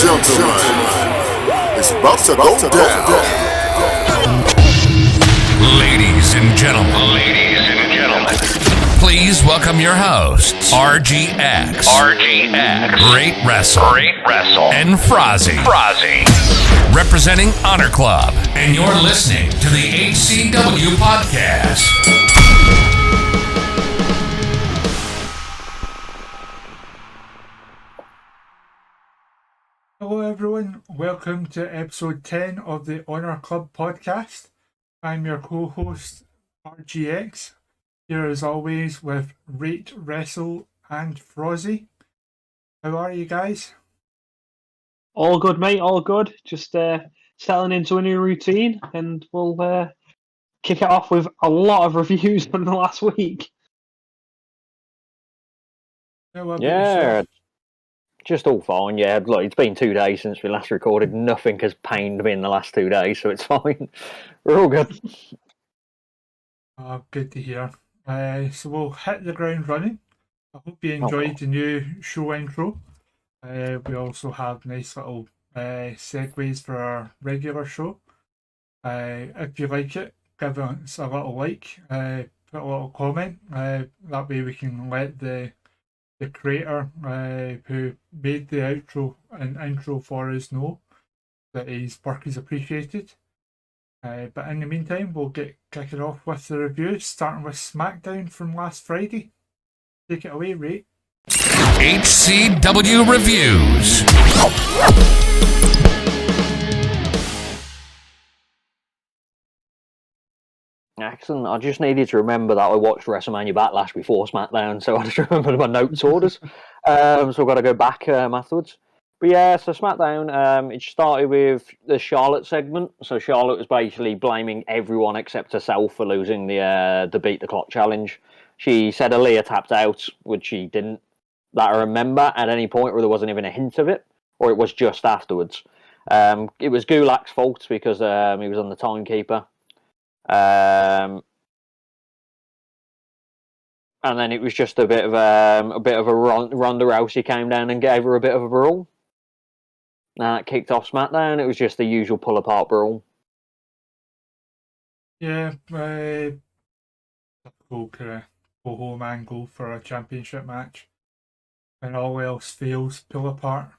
gentlemen, it's about to go down. Ladies and gentlemen, please welcome your hosts, RGX, Great Wrestle, and Frazzy, representing Honor Club, and you're listening to the HCW Podcast. Hello everyone, welcome to episode 10 of the Honor Club podcast. I'm your co-host RGX, here as always with Rate, Wrestle and Frozzy. How are you guys? All good, mate, all good. Just settling into a new routine, and we'll kick it off with a lot of reviews from the last week. Yeah, just all fine. Yeah, look, it's been 2 days since we last recorded. Nothing has pained me in the last 2 days, so it's fine. We're all good. Good to hear. So we'll hit the ground running. I hope you enjoyed the new show intro. We also have nice little segues for our regular show. If you like it, give us a little like, put a little comment. That way we can let the creator who made the outro and intro for us know that his work is appreciated. But in the meantime, we'll get kicking off with the reviews, starting with Smackdown from last Friday. Take it away, Ray. HCW Reviews. Excellent. I just needed to remember that I watched WrestleMania Backlash before SmackDown, so I just remembered my notes orders. So I've got to go back afterwards. But yeah, so SmackDown, it started with the Charlotte segment. So Charlotte was basically blaming everyone except herself for losing the Beat the Clock challenge. She said Aaliyah tapped out, which she didn't, that I remember, at any point, or there wasn't even a hint of it, or it was just afterwards. It was Gulak's fault because he was on the timekeeper. And then it was just a bit of a Ronda Rousey came down and gave her a bit of a brawl. It kicked off SmackDown. It was just the usual pull apart brawl. Yeah, typical kind of go home angle for a championship match. When all else fails, pull apart.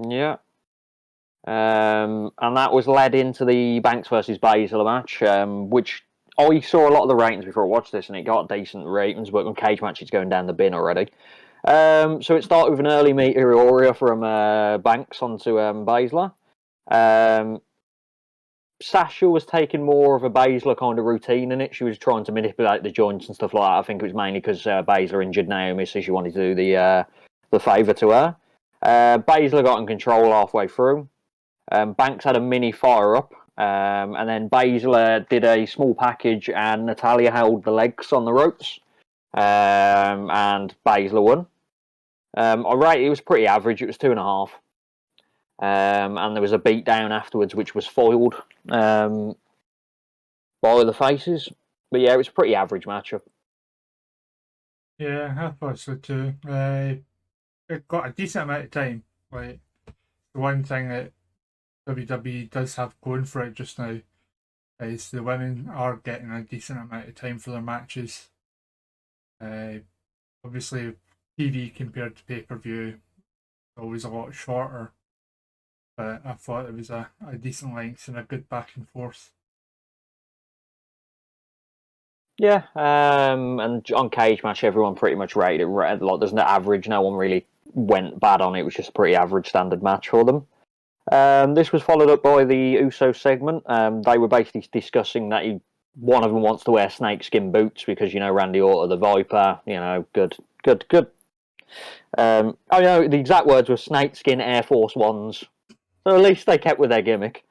Yeah. And that was led into the Banks versus Basil match, which I saw a lot of the ratings before I watched this, and it got decent ratings, but on Cage Match it's going down the bin already. So it started with an early meteoria from Banks onto Baszler. Sasha was taking more of a Baszler kind of routine in it. She was trying to manipulate the joints and stuff like that. I think it was mainly because Baszler injured Naomi, so she wanted to do the favour to her. Baszler got in control halfway through. Banks had a mini fire up, and then Baszler did a small package, and Natalya held the legs on the ropes, and Baszler won. It was pretty average. It was 2.5, and there was a beatdown afterwards, which was foiled by the faces. But yeah, it was a pretty average matchup. Yeah, I thought so too. It got a decent amount of time. Like, the one thing that WWE does have going for it just now is the women are getting a decent amount of time for their matches. Obviously, TV compared to pay-per-view always a lot shorter, but I thought it was a decent length and a good back and forth. Yeah, and on Cage Match, everyone pretty much rated it. Like, there's no average. No one really went bad on it. It was just a pretty average standard match for them. This was followed up by the Uso segment. They were basically discussing that one of them wants to wear snakeskin boots because, Randy Orton, the Viper, good. The exact words were snakeskin Air Force Ones. So at least they kept with their gimmick.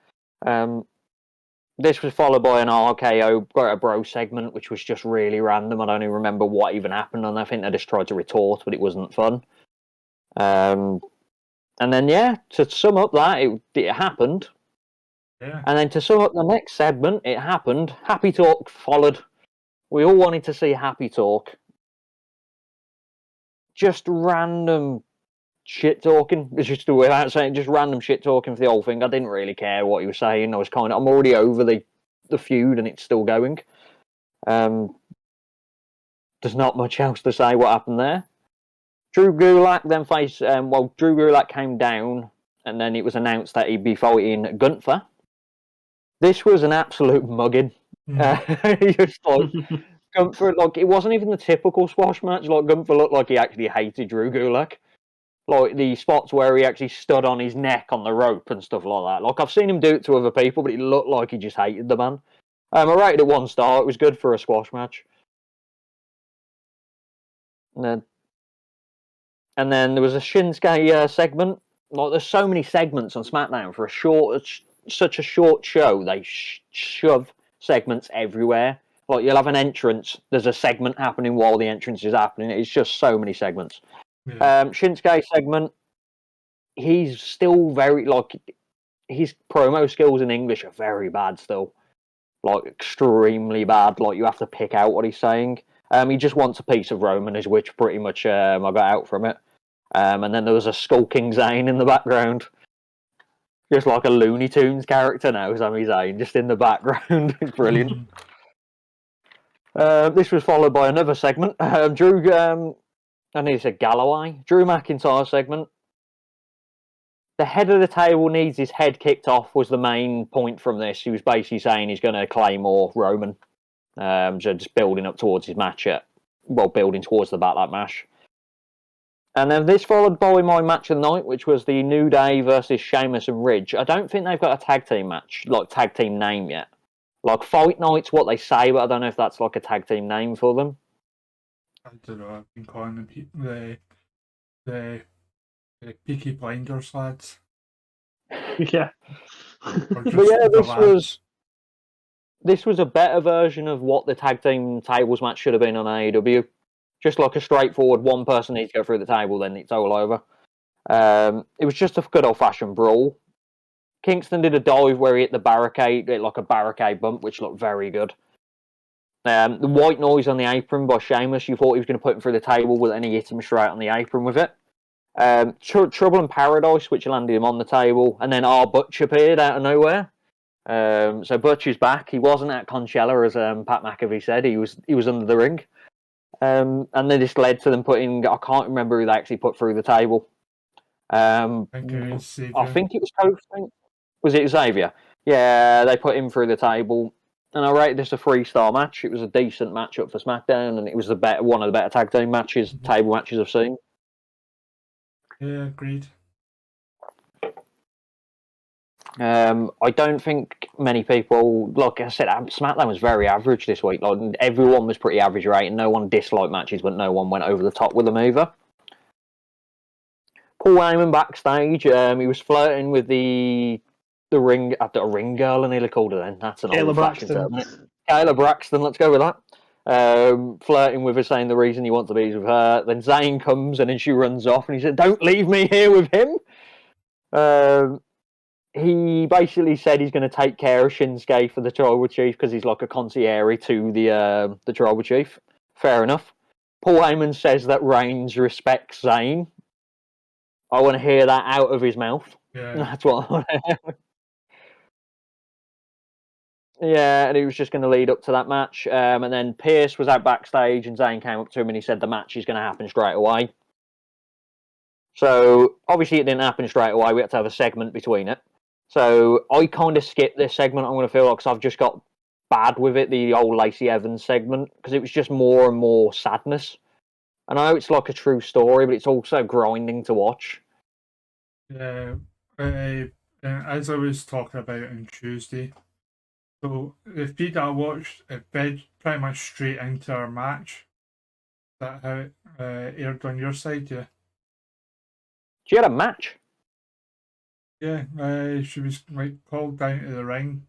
This was followed by an RKO Bro segment, which was just really random. I don't even remember what even happened, and I think they just tried to retort, but it wasn't fun. And then, to sum up that, it happened. Yeah. And then to sum up the next segment, it happened. Happy Talk followed. We all wanted to see Happy Talk. Just random shit talking. It's just without saying, just random shit talking for the whole thing. I didn't really care what he was saying. I'm already over the feud and it's still going. There's not much else to say what happened there. Drew Gulak then faced. Drew Gulak came down, and then it was announced that he'd be fighting Gunther. This was an absolute mugging. Just like Gunther, like it wasn't even the typical squash match. Like Gunther looked like he actually hated Drew Gulak. Like the spots where he actually stood on his neck on the rope and stuff like that. Like I've seen him do it to other people, but it looked like he just hated the man. I rated it 1 star. It was good for a squash match. And then there was a Shinsuke segment. Like there's so many segments on SmackDown for such a short show. They shove segments everywhere. Like you'll have an entrance. There's a segment happening while the entrance is happening. It's just so many segments. Yeah. Shinsuke segment. He's still very his promo skills in English are very bad still. Like extremely bad. Like you have to pick out what he's saying. He just wants a piece of Roman, which pretty much I got out from it. And then there was a skulking Zayn in the background. Just like a Looney Tunes character now, Sami Zayn, just in the background. It's brilliant. This was followed by another segment. Drew, I need to say Galloway. Drew McIntyre segment. The head of the table needs his head kicked off was the main point from this. He was basically saying he's going to Claymore Roman. So just building up towards his match building towards the Backlash match. And then this followed by my match of the night, which was the New Day versus Sheamus and Ridge. I don't think they've got a tag team match, like tag team name yet. Like Fight Night's what they say, but I don't know if that's like a tag team name for them. I don't know. I've been calling them the Peaky Blinders lads. Yeah. But yeah, this was a better version of what the tag team tables match should have been on AEW. Just like a straightforward one person needs to go through the table, then it's all over. It was just a good old-fashioned brawl. Kingston did a dive where he hit the barricade, like a barricade bump, which looked very good. The white noise on the apron by Sheamus, you thought he was going to put him through the table, but then he hit him straight on the apron with it. Trouble in Paradise, which landed him on the table, and then our Butch appeared out of nowhere. So Butch is back. He wasn't at Conchella, as Pat McAfee said. He was under the ring. And then this led to them putting, I can't remember who they actually put through the table. I think it was Kofi. Was it Xavier? Yeah, they put him through the table. And I rated this a 3-star match. It was a decent matchup for SmackDown, and it was one of the better tag team matches, table matches I've seen. Yeah, agreed. I don't think many people, like I said, SmackDown was very average this week. Like everyone was pretty average rating. No one disliked matches, but no one went over the top with them either. Paul Heyman backstage, he was flirting with the ring girl, and nearly called her then. That's an old-fashioned term. Kayla Braxton, let's go with that. Flirting with her, saying the reason he wants to be with her. Then Zayn comes, and then she runs off, and he said, "Don't leave me here with him." He basically said he's going to take care of Shinsuke for the Tribal Chief because he's like a concierge to the Tribal Chief. Fair enough. Paul Heyman says that Reigns respects Zayn. I want to hear that out of his mouth. Yeah. That's what I want to hear. Yeah, and he was just going to lead up to that match. And then Pierce was out backstage and Zayn came up to him and he said the match is going to happen straight away. So, obviously it didn't happen straight away. We had to have a segment between it. So, I kind of skipped this segment, I'm going to feel like, because I've just got bad with it, the old Lacey Evans segment, because it was just more and more sadness. I know it's like a true story, but it's also grinding to watch. Yeah, as I was talking about on Tuesday, so the feed I watched, it fed pretty much straight into our match. Is that how it aired on your side, yeah? She had a match? Yeah, she was called down to the ring.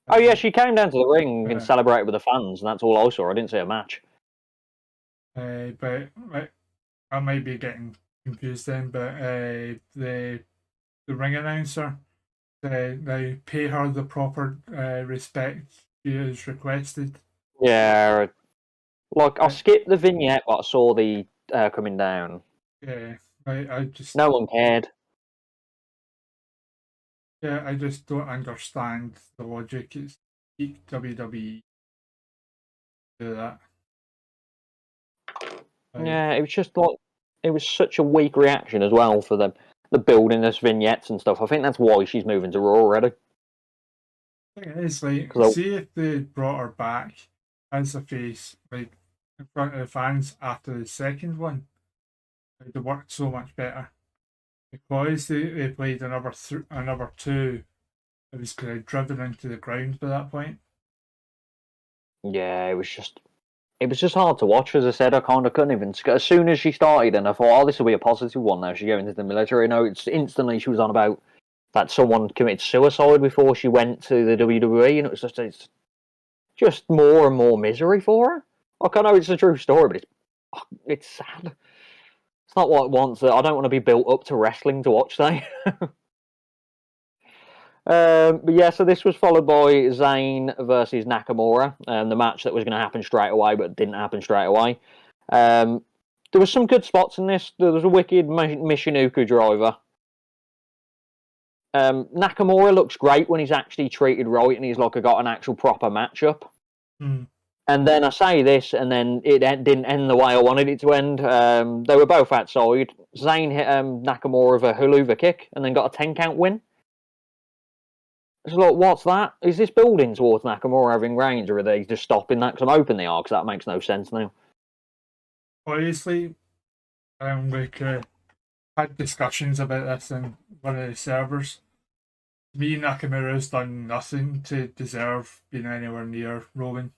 Oh yeah, she came down to the ring and celebrated with the fans, and that's all I saw. I didn't see a match. But I might be getting confused then. But the ring announcer, they pay her the proper respect she has requested. Yeah, like I skipped the vignette, but I saw the coming down. Yeah. I just No one cared. I just don't understand the logic. It's peak WWE do that. Yeah, it was just like it was such a weak reaction as well for the building this vignettes and stuff. I think that's why she's moving to Raw already. It's like, 'Cause see if they brought her back as a face, like in front of the fans after the second one, it would worked so much better. Because they played another two, it was kind of driven into the ground by that point. Yeah, it was just hard to watch. As I said, I kind of couldn't even. As soon as she started, and I thought, oh, this will be a positive one. Now she's going into the military. No, it's instantly she was on about that someone committed suicide before she went to the WWE, and it was it's just more and more misery for her. Like, I know it's a true story, but it's sad. It's not what it wants. I don't want to be built up to wrestling to watch that. But yeah, so this was followed by Zayn versus Nakamura, the match that was going to happen straight away, but didn't happen straight away. There was some good spots in this. There was a wicked Michinoku driver. Nakamura looks great when he's actually treated right and he's like got an actual proper matchup. Mm. And then I say this, and then it didn't end the way I wanted it to end. They were both outside. Zayn hit Nakamura with a Huluva kick and then got a 10 count win. It's like, what's that? Is this building towards Nakamura having range, or are they just stopping that? Because I'm hoping they are, because that makes no sense now. Obviously, we had discussions about this in one of the servers. Me, Nakamura's done nothing to deserve being anywhere near Roman.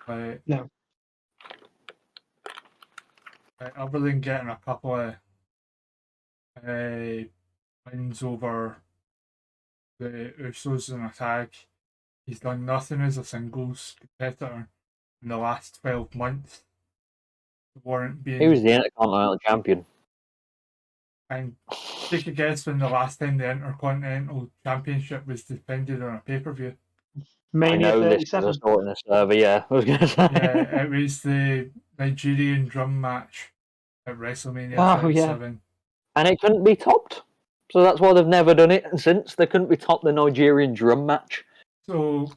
No. Other than getting a couple of wins over the Usos in a tag, he's done nothing as a singles competitor in the last 12 months. Warrant being. He was the Intercontinental Champion. And take a guess when the last time the Intercontinental Championship was defended on a pay-per-view. Mania I know 37. this because I saw it in the server, yeah. I was going to say. Yeah, it was the Nigerian drum match at WrestleMania Oh, 37. And it couldn't be topped. So that's why they've never done it since. They couldn't be topped the Nigerian drum match. So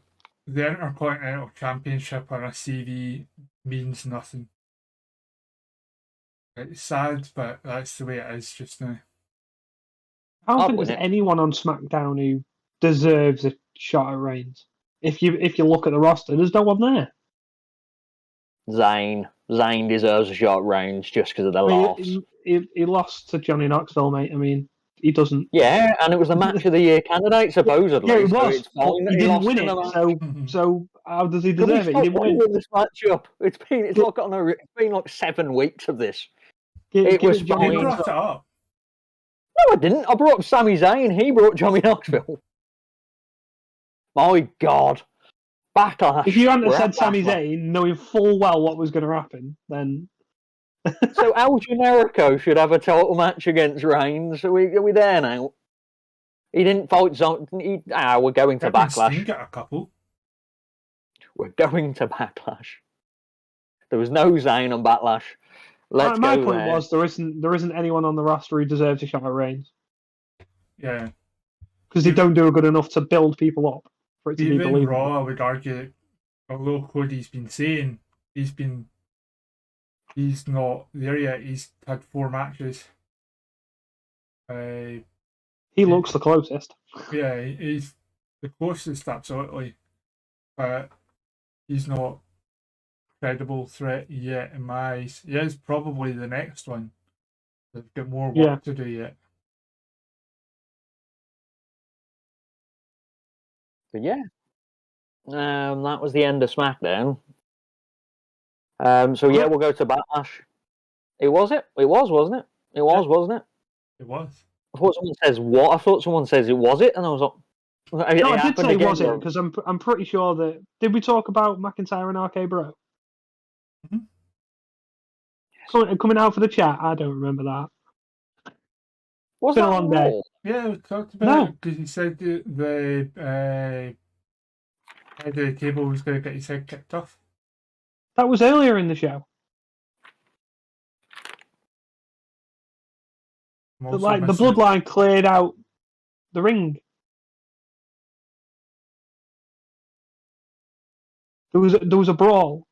the Intercontinental Championship on a CV means nothing. It's sad, but that's the way it is just now. I don't I'll think win there's it. anyone on SmackDown who deserves a shot at Reigns. If you look at the roster, there's no one there. Zayn deserves a shot at Reigns just because of the laughs. He lost to Johnny Knoxville, mate. I mean, he doesn't. Yeah, and it was the match of the year candidate, supposedly. Yeah, it so was. it's fine that He didn't lost win in the it, match. so how does he Can we deserve it? He stop didn't win. winding this match up? It's been like 7 weeks of this. It Give was Johnny You fine. brought Knoxville. it up. No, I didn't. I brought up Sami Zayn. He brought Johnny Knoxville. My God. Backlash. If you hadn't We're have at said Sami Backlash. Zayn, knowing full well what was going to happen, then So Al Generico should have a title match against Reigns. Are we there now? He didn't fight Zone. We're going to Kevin Steen Backlash. got a couple. We're going to Backlash. There was no Zayn on Backlash. Let's my go point there. was there isn't anyone on the roster who deserves a shot at Reigns Yeah. because they don't do good enough to build people up for it to be Even believable. Raw, I would argue that although Cody's been saying he's not there yet. He's had 4 matches. He looks the closest. Yeah, he's the closest, absolutely. But he's not credible threat yet in my eyes. He is probably the next one. They've got more work to do yet. But yeah. That was the end of SmackDown. So yeah, we'll go to Backlash. It was, wasn't it? It was, wasn't it? It was. I thought someone says what? I thought someone says it was it, and I was like, No, I did say was it because I'm pretty sure that did we talk about McIntyre and RK Bro? Mm-hmm. Coming out for the chat, I don't remember that. Was Been that a long day. Yeah, we talked about it because he said the head of the table was going to get his head kicked off. That was earlier in the show. I'm But, also like, the missing- bloodline cleared out the ring. There was a brawl.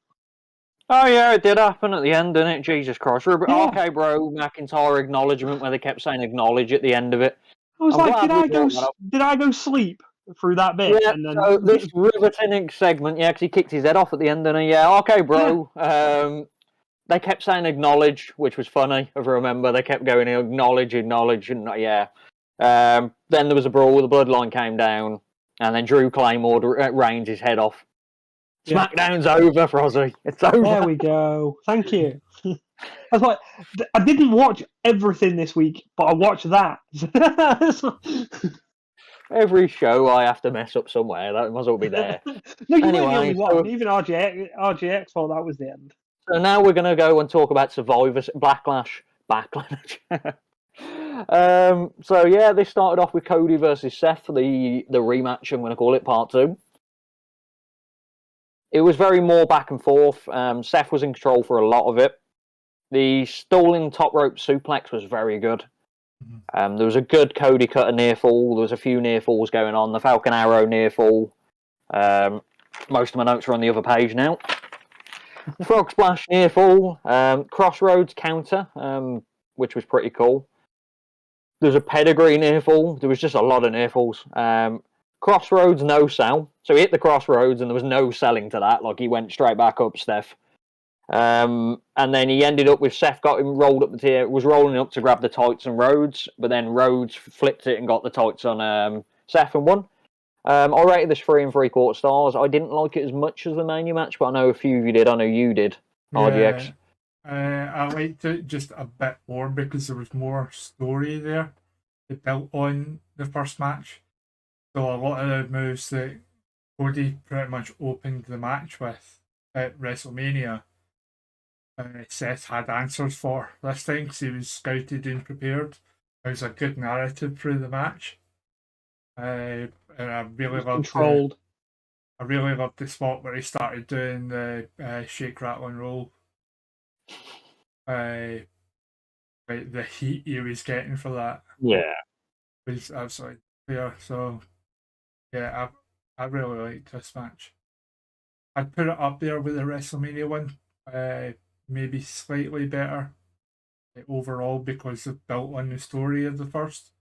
Oh yeah, it did happen at the end, didn't it? Jesus Christ. Yeah. Okay, bro, McIntyre acknowledgement where they kept saying acknowledge at the end of it. I was I'm like, glad we brought that up. did I go sleep through that bit? Yeah, And then so this riveting segment, yeah, because he kicked his head off at the end, and yeah, okay, bro. They kept saying acknowledge, which was funny, if I remember. They kept going acknowledge, and yeah. Then there was a brawl, the bloodline came down, and then Drew Claymore rained his head off. Yeah. SmackDown's over, Frozzy. It's over. there we go. Thank you. I was like, I didn't watch everything this week, but I watched that. Every show I have to mess up somewhere. That might as well be there. No, you weren't the Anyway, only one. so- Even RGX thought that was the end. So now we're going to go and talk about Survivors Backlash. So yeah, this started off with Cody versus Seth for the rematch. I'm going to call it part 2. It was very more back and forth. Seth was in control for a lot of it. The stalling top rope suplex was very good. There was a good Cody cutter near fall. There was a few near falls going on. The Falcon Arrow near fall. Most of my notes are on the other page now. Frog Splash near fall. Crossroads counter, which was pretty cool. There was a pedigree near fall. There was just a lot of near falls. Crossroads no sell. So he hit the crossroads and there was no selling to that. Like he went straight back up, Steph. And then he ended up with Seth got him rolled up the tier, was rolling up to grab the tights on Rhodes, but then Rhodes flipped it and got the tights on Seth and won. I rated this 3 3/4 stars. I didn't like it as much as the Mania match, but I know a few of you did. I know you did, RGX. I liked it just a bit more because there was more story there. It built on the first match. So a lot of the moves that Cody pretty much opened the match with at WrestleMania, Seth had answers for this time because he was scouted and prepared. There was a good narrative through the match. And I really loved Controlled. I really loved the spot where he started doing the shake, rattle, and roll. Like the heat he was getting for that Yeah. was absolutely clear. So yeah, I really liked this match. I'd put it up there with the WrestleMania one, maybe slightly better overall because it built on the story of the first.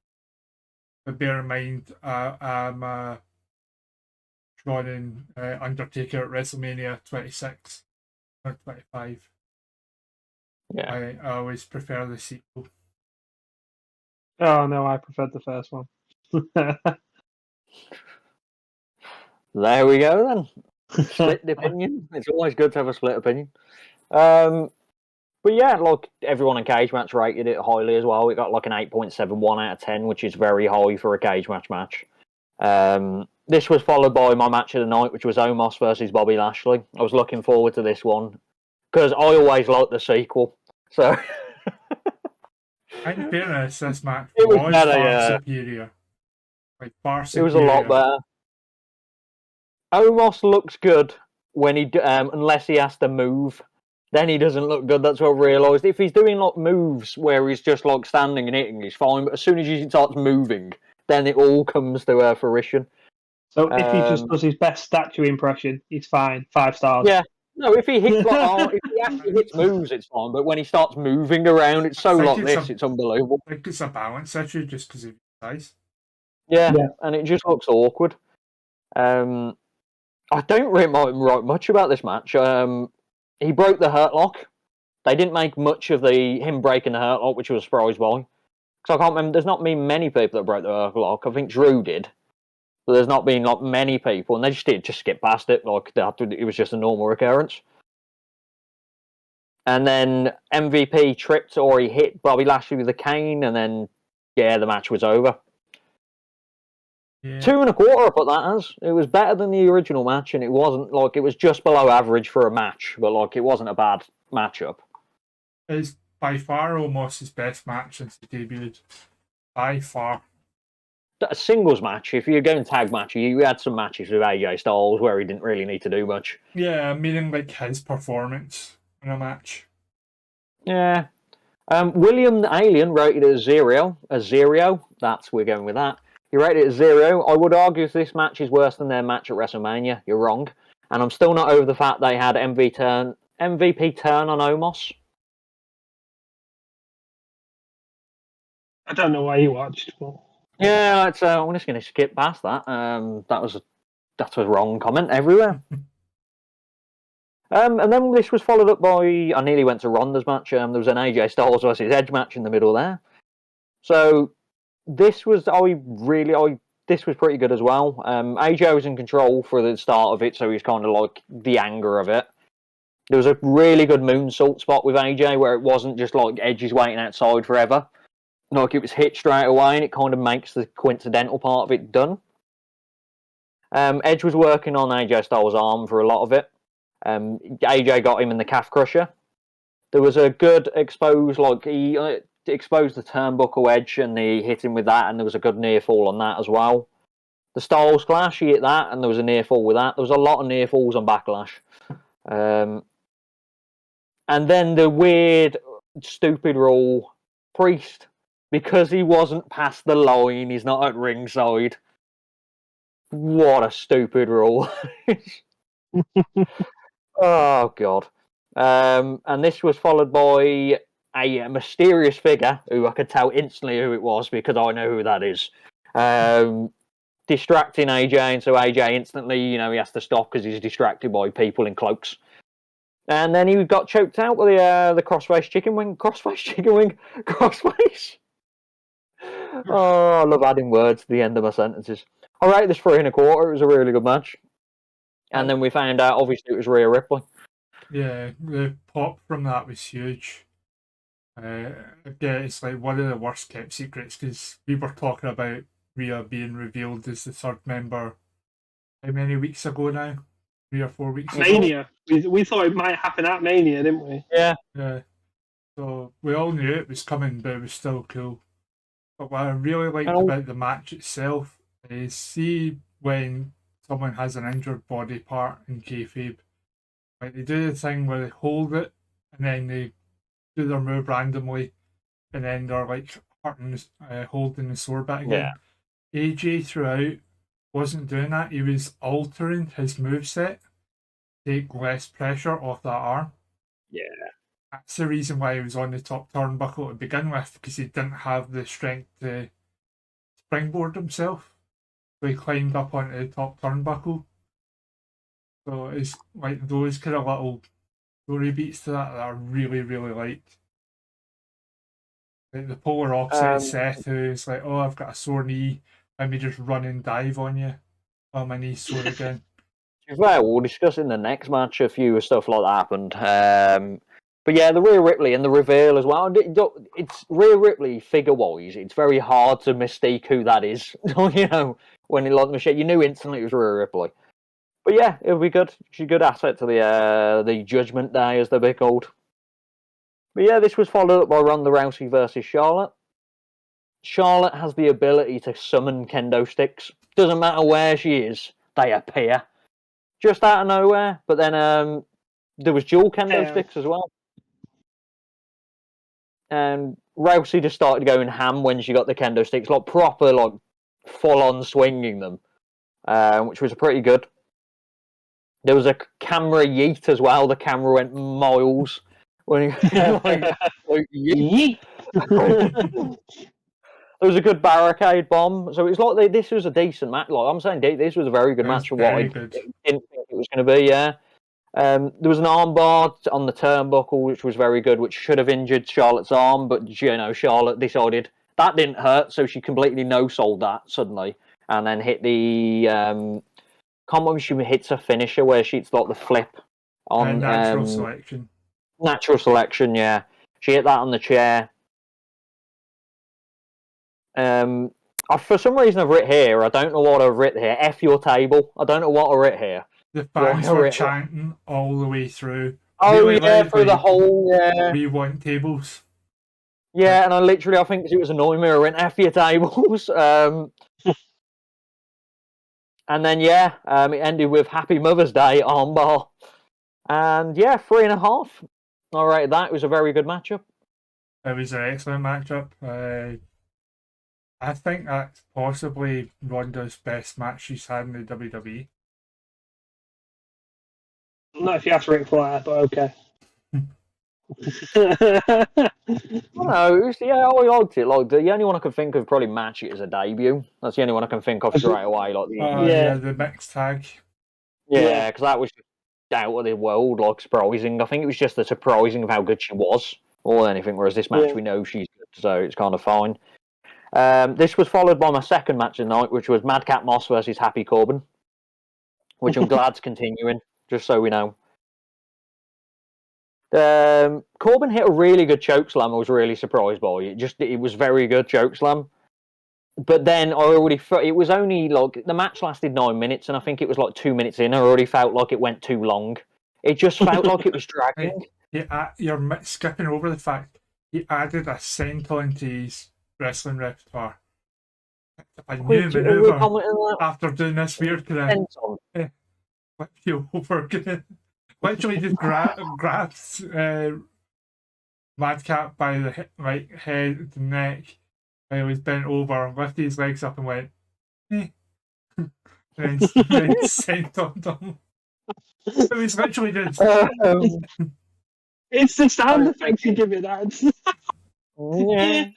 But bear in mind, I'm Shawn and Undertaker at WrestleMania 26 or 25. Yeah. I always prefer the sequel. Oh no, I preferred the first one. There we go then. Split opinion. It's always good to have a split opinion. But yeah, like everyone in Cage Match rated it highly as well. It got like an 8.71 out of 10, which is very high for a Cage Match. This was followed by my match of the night, which was Omos versus Bobby Lashley. I was looking forward to this one because I always like the sequel. So, In fairness, this match It was was better, far yeah. superior. Like far it superior. was a lot better. Omos looks good when he, unless he has to move. Then he doesn't look good. That's what I realised. If he's doing like moves where he's just like standing and hitting, he's fine. But as soon as he starts moving, then it all comes to fruition. So if he just does his best statue impression, he's fine. 5 stars. Yeah. No, if he hits if he actually hits moves, it's fine. But when he starts moving around, it's so I think like it's this. It's unbelievable. I think it's a balance issue just because of his size. Yeah, Yeah. and it just looks awkward. I don't really write much about this match. He broke the Hurt Lock. They didn't make much of him breaking the Hurt Lock, which I was surprised by. Because I can't remember. There's not been many people that broke the Hurt Lock. I think Drew did, but there's not been like many people, and they just skip past it. Like it was just a normal occurrence. And then MVP tripped or he hit Bobby Lashley with a cane, and then the match was over. Yeah. 2 1/4 I put that as. It was better than the original match, and it wasn't like it was just below average for a match, but like it wasn't a bad matchup. It's by far almost his best match since he debuted. By far. A singles match, if you're going tag match, you had some matches with AJ Styles where he didn't really need to do much. Yeah, meaning like his performance in a match. Yeah. William the Alien rated it a zero. We're going with that. He rated it a 0. I would argue this match is worse than their match at WrestleMania. You're wrong. And I'm still not over the fact they had MVP turn on Omos. I don't know why you watched, but Yeah, I'm just going to skip past that. That's a wrong comment everywhere. And then this was followed up by, I nearly went to Ronda's match. There was an AJ Styles versus Edge match in the middle there. So this was this was pretty good as well. AJ was in control for the start of it, so he was kind of like the anger of it. There was a really good moonsault spot with AJ where it wasn't just like Edge is waiting outside forever. Like it was hit straight away, and it kind of makes the coincidental part of it done. Edge was working on AJ Styles' arm for a lot of it. AJ got him in the calf crusher. There was a good expose, like he exposed the turnbuckle Edge and he hit him with that, and there was a good near fall on that as well. The Styles Clash, he hit that, and there was a near fall with that. There was a lot of near falls on Backlash. And then the weird, stupid rule, Priest, because he wasn't past the line, he's not at ringside. What a stupid rule. Oh, God. And this was followed by a mysterious figure who I could tell instantly who it was because I know who that is. Distracting AJ, and so AJ instantly, he has to stop because he's distracted by people in cloaks. And then he got choked out with the crossface chicken wing. Crossface. Oh, I love adding words to the end of my sentences. I rate this 3 1/4. It was a really good match. And then we found out, obviously, it was Rhea Ripley. Yeah, the pop from that was huge. Again, it's like one of the worst kept secrets because we were talking about Rhea being revealed as the third member how many weeks ago now? 3 or 4 weeks ago? Mania. We thought it might happen at Mania, didn't we? Yeah. Yeah. So we all knew it was coming, but it was still cool. But what I really liked about the match itself is see when someone has an injured body part in kayfabe, like they do the thing where they hold it and then they do their move randomly and then they're like hurting, holding the sore bit again. Yeah. AJ throughout wasn't doing that. He was altering his moveset to take less pressure off that arm. Yeah. That's the reason why he was on the top turnbuckle to begin with, because he didn't have the strength to springboard himself. So he climbed up onto the top turnbuckle. So it's like those kind of little story beats to that I really, really liked. Like the polar opposite of Seth, who's like, oh, I've got a sore knee, let me just run and dive on you. Oh, my knee's sore again. To be fair, we'll discuss in the next match a few stuff like that happened. But yeah, the Rhea Ripley and the reveal as well. It's Rhea Ripley figure-wise. It's very hard to mistake who that is. When you like the machine, you knew instantly it was Rhea Ripley. But yeah, it'll be good. She's a good asset to the Judgment Day, as they're called. But yeah, this was followed up by Ronda Rousey versus Charlotte. Charlotte has the ability to summon kendo sticks. Doesn't matter where she is, they appear. Just out of nowhere. But then there was dual kendo sticks as well. And Rousey just started going ham when she got the kendo sticks, like proper, like full-on swinging them, which was pretty good. There was a camera yeet as well. The camera went miles when he yeet. There was a good barricade bomb, so it was like this was a decent match. Like I'm saying, this was a very good match for what I didn't think it was going to be. Yeah. There was an armbar on the turnbuckle, which was very good, which should have injured Charlotte's arm, but Charlotte decided that didn't hurt, so she completely no-sold that suddenly, and then hit the can't remember she hits a finisher where she's like the flip on natural selection. Natural selection, yeah. She hit that on the chair. For some reason I've written here, I don't know what I've written here. F your table. I don't know what I written here. The fans were chanting all the way through. Oh, really yeah, through the whole... We want tables. Yeah, and I think it was annoying me, I went, F your tables. And then, it ended with Happy Mother's Day armbar. And, 3.5. I rated that. It was a very good matchup. It was an excellent matchup. I think that's possibly Ronda's best match she's had in the WWE. Not if you ask Ric Flair, but okay. No, it was, I liked it. Like the only one I can think of probably match it as a debut. That's the only one I can think of straight away. Like The mixed tag. Yeah, because that was out of the world, like surprising. I think it was just the surprising of how good she was, or anything. Whereas this match, we know she's good, so it's kind of fine. This was followed by my second match of the night, which was Madcap Moss versus Happy Corbin, which I'm glad's continuing. Just so we know. Corbin hit a really good chokeslam. I was really surprised by it. It was very good chokeslam. But then it was only like the match lasted 9 minutes, and I think it was like 2 minutes in. I already felt like it went too long. It just felt like it was dragging. You're skipping over the fact he added a senton to his wrestling repertoire. A new maneuver after doing this weird kind of flip you over. Literally just grabs Madcap by the head and neck. He was bent over, lifted his legs up and went, and then sent on them. It was literally just... it's the sound effects you give it, that. Yeah.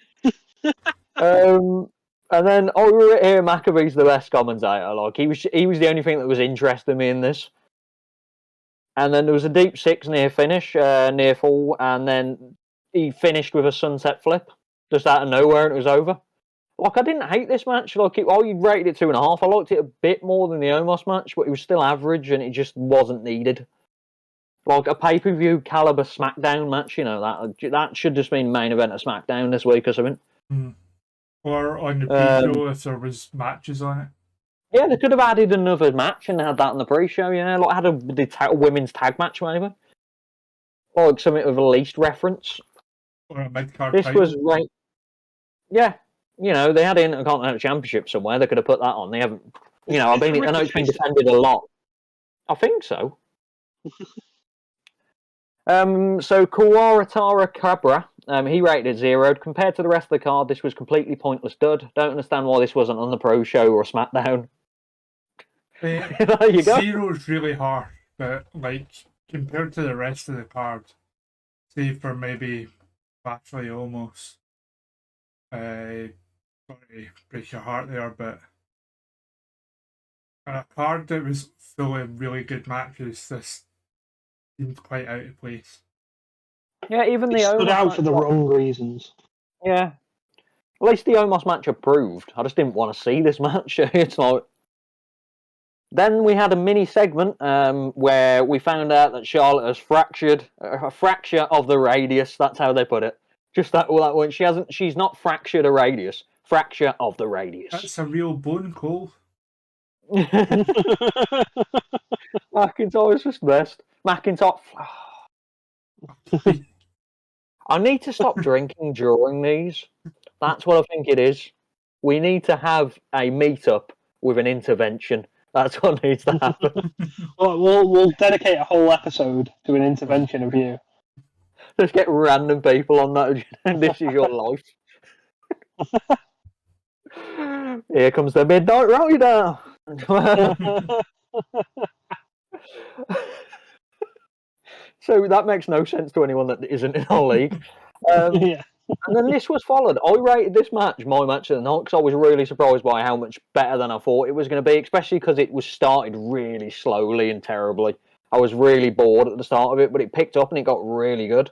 And then over here, Maccabee's the best commentator. Like he was the only thing that was interesting me in this. And then there was a deep six near finish, near fall, and then he finished with a sunset flip, just out of nowhere, and it was over. Like, I didn't hate this match. Like, I rated it 2.5. I liked it a bit more than the Omos match, but it was still average, and it just wasn't needed. Like, a pay-per-view caliber Smackdown match, that should just been main event of Smackdown this week or something. Or on the pre-show if there was matches on it. Yeah, they could have added another match and had that in the pre-show, like had a women's tag match maybe. Or like something of a least reference. Or a mid-card This title. was right. Yeah, they had an Intercontinental Championship somewhere. They could have put that on. They haven't. I know it's been defended a lot. I think so. So Kawaratara Cabra, he rated 0. Compared to the rest of the card, this was completely pointless dud. Don't understand why this wasn't on the Pro Show or SmackDown. There you go. 0's really hard, but compared to the rest of the card, save for maybe Lashley almost. Sorry to break your heart there, but a card that was full of really good matches, this seemed quite out of place. Yeah, even the stood Omos out match for the wrong reasons. Yeah. At least the Omos match approved. I just didn't want to see this match. It's like... Then we had a mini segment where we found out that Charlotte has fractured a fracture of the radius. That's how they put it. Just that one. She's not fractured a radius. Fracture of the radius. That's a real bone, Cole. McIntyre's just best. McIntyre. I need to stop drinking during these. That's what I think it is. We need to have a meet-up with an intervention. That's what needs to happen. We'll dedicate a whole episode to an intervention of you. Just get random people on that. This is your life. Here comes the Midnight Rider. So that makes no sense to anyone that isn't in our league. Yeah. And then this was followed. I rated this match my match of the night because I was really surprised by how much better than I thought it was going to be, especially because it was started really slowly and terribly. I was really bored at the start of it, but it picked up and it got really good.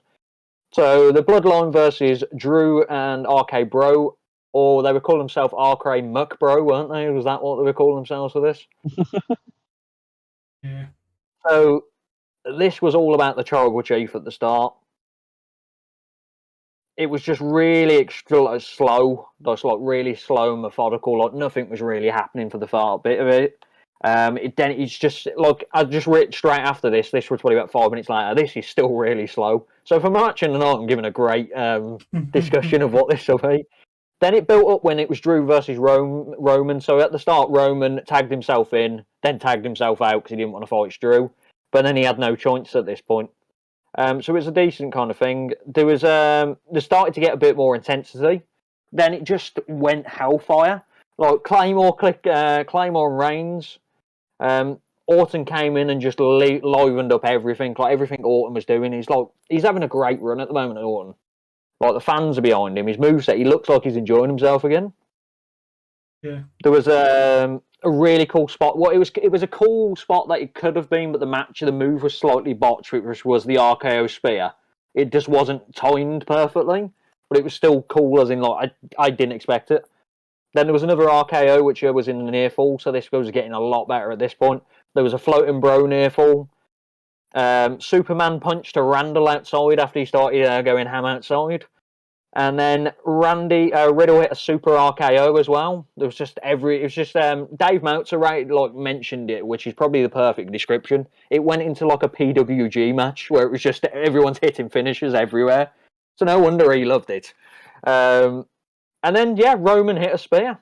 So the Bloodline versus Drew and RK Bro, or they were calling themselves RK Muck Bro, weren't they? Was that what they were calling themselves for this? Yeah. So this was all about the Tribal Chief at the start. It was just really slow, just like really slow and methodical. Like nothing was really happening for the far bit of it. It's just like I just read straight after this. This was probably about 5 minutes later. This is still really slow. So for match in the night, I'm giving a great discussion of what this will be. Then it built up when it was Drew versus Roman. So at the start, Roman tagged himself in, then tagged himself out because he didn't want to fight Drew. But then he had no choice at this point. So it was a decent kind of thing. There was they started to get a bit more intensity. Then it just went hellfire. Like Claymore and Reigns. Orton came in and just livened up everything. Like everything Orton was doing. He's having a great run at the moment, Orton. Like the fans are behind him. His moveset, he looks like he's enjoying himself again. Yeah. There was a really cool spot. Well, it was a cool spot that it could have been, but the move was slightly botched, which was the RKO spear. It just wasn't timed perfectly, but it was still cool. As in, like I didn't expect it. Then there was another RKO, which was in the near fall, so this was getting a lot better at this point. There was a floating bro near fall. Superman punched a Randall outside after he started going ham outside. And then Riddle hit a super RKO as well. There was just Dave Meltzer mentioned it, which is probably the perfect description. It went into like a PWG match where it was just everyone's hitting finishes everywhere. So no wonder he loved it. And then Roman hit a spear,